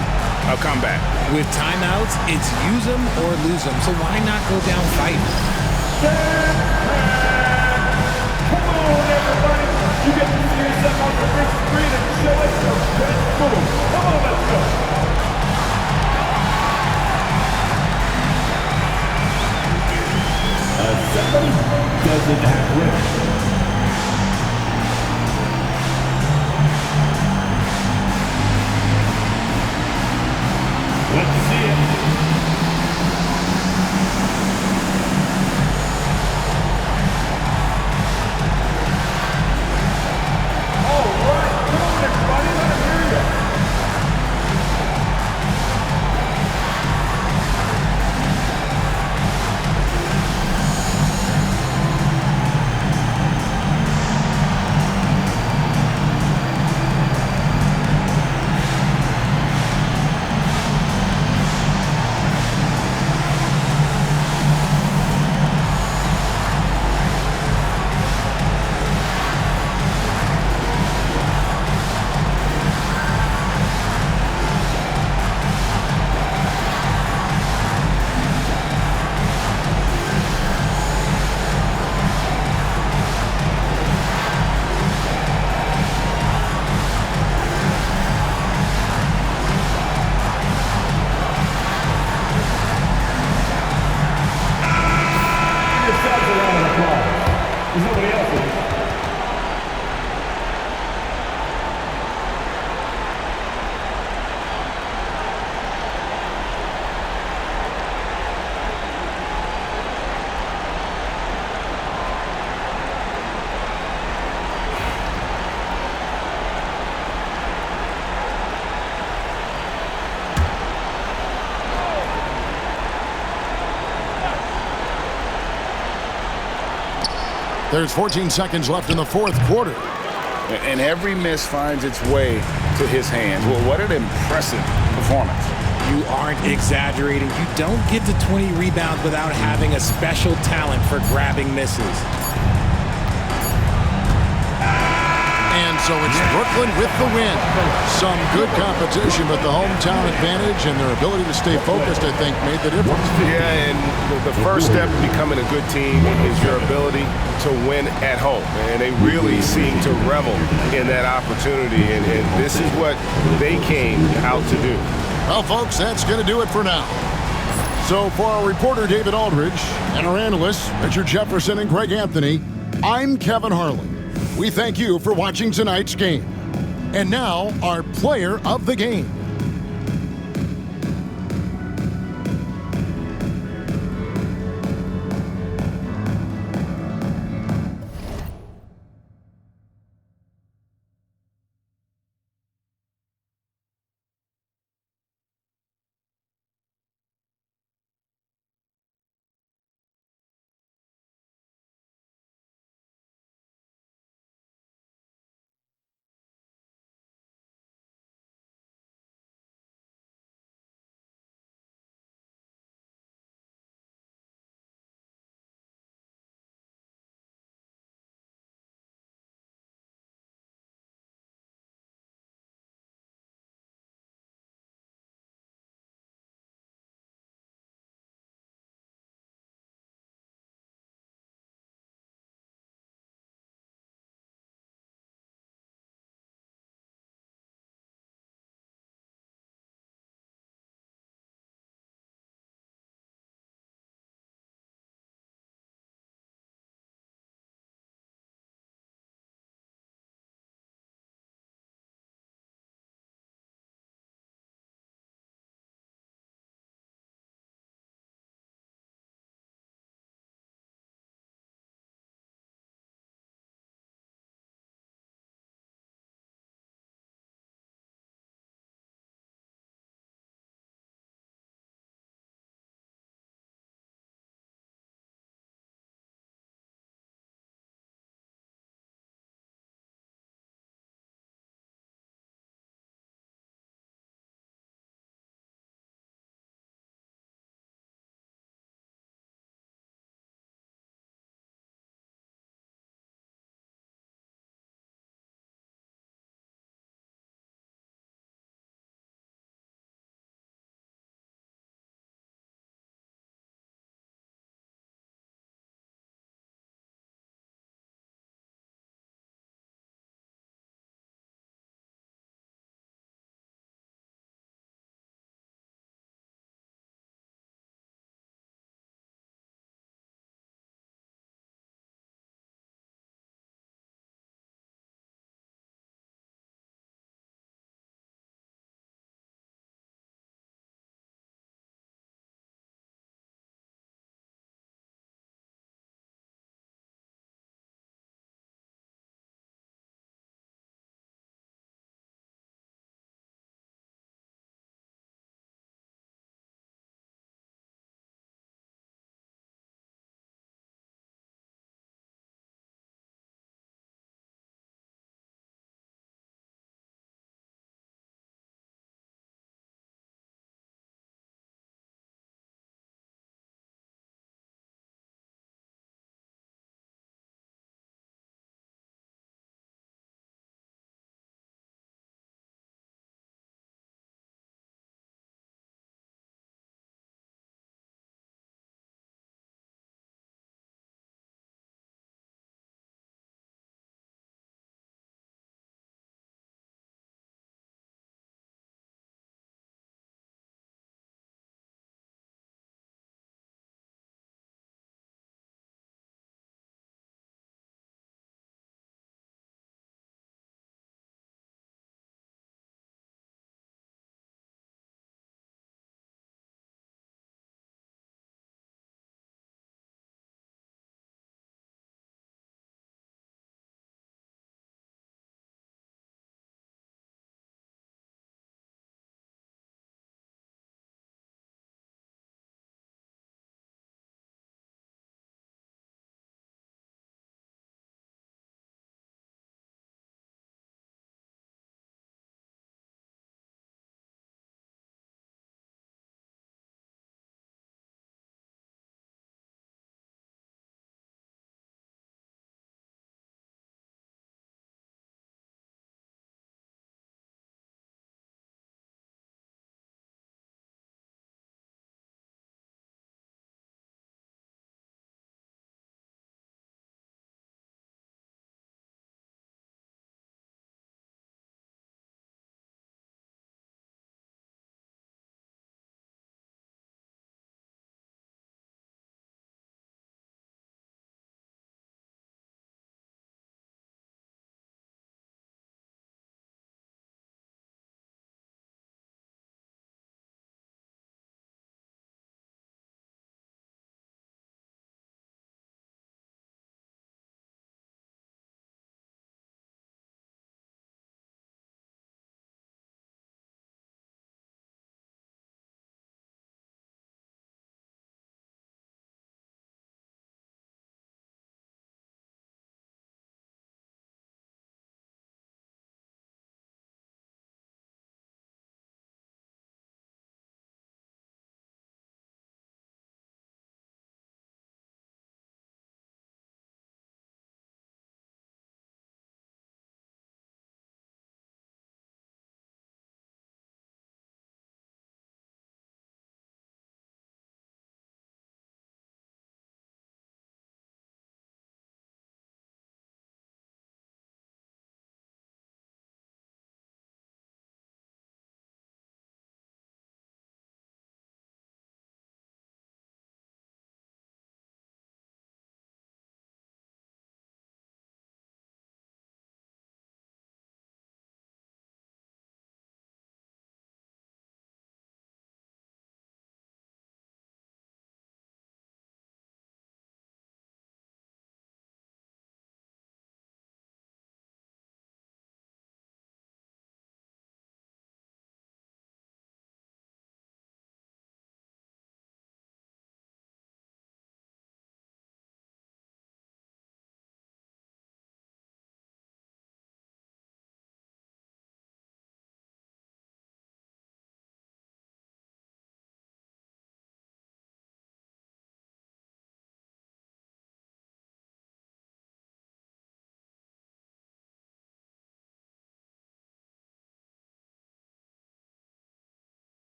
a comeback. With timeouts, it's use them or lose them. So why not go down fighting? Come on, everybody. You get to see yourself on the big screen and show us your best move. Come on, let's go. Somebody doesn't have rhythm. Let's see it. All right, come on, everybody, let me hear you. There's 14 seconds left in the fourth quarter. And every miss finds its way to his hands. Well, what an impressive performance. You aren't exaggerating. You don't get to 20 rebounds without having a special talent for grabbing misses. And so it's Brooklyn with the win. Some good competition, but the hometown advantage and their ability to stay focused, I think, made the difference. Yeah, and the first step in becoming a good team is your ability to win at home. And they really seem to revel in that opportunity, and this is what they came out to do. Well, folks, that's going to do it for now. So for our reporter, David Aldridge, and our analysts, Richard Jefferson and Greg Anthony, I'm Kevin Harlan. We thank you for watching tonight's game. And now, our player of the game.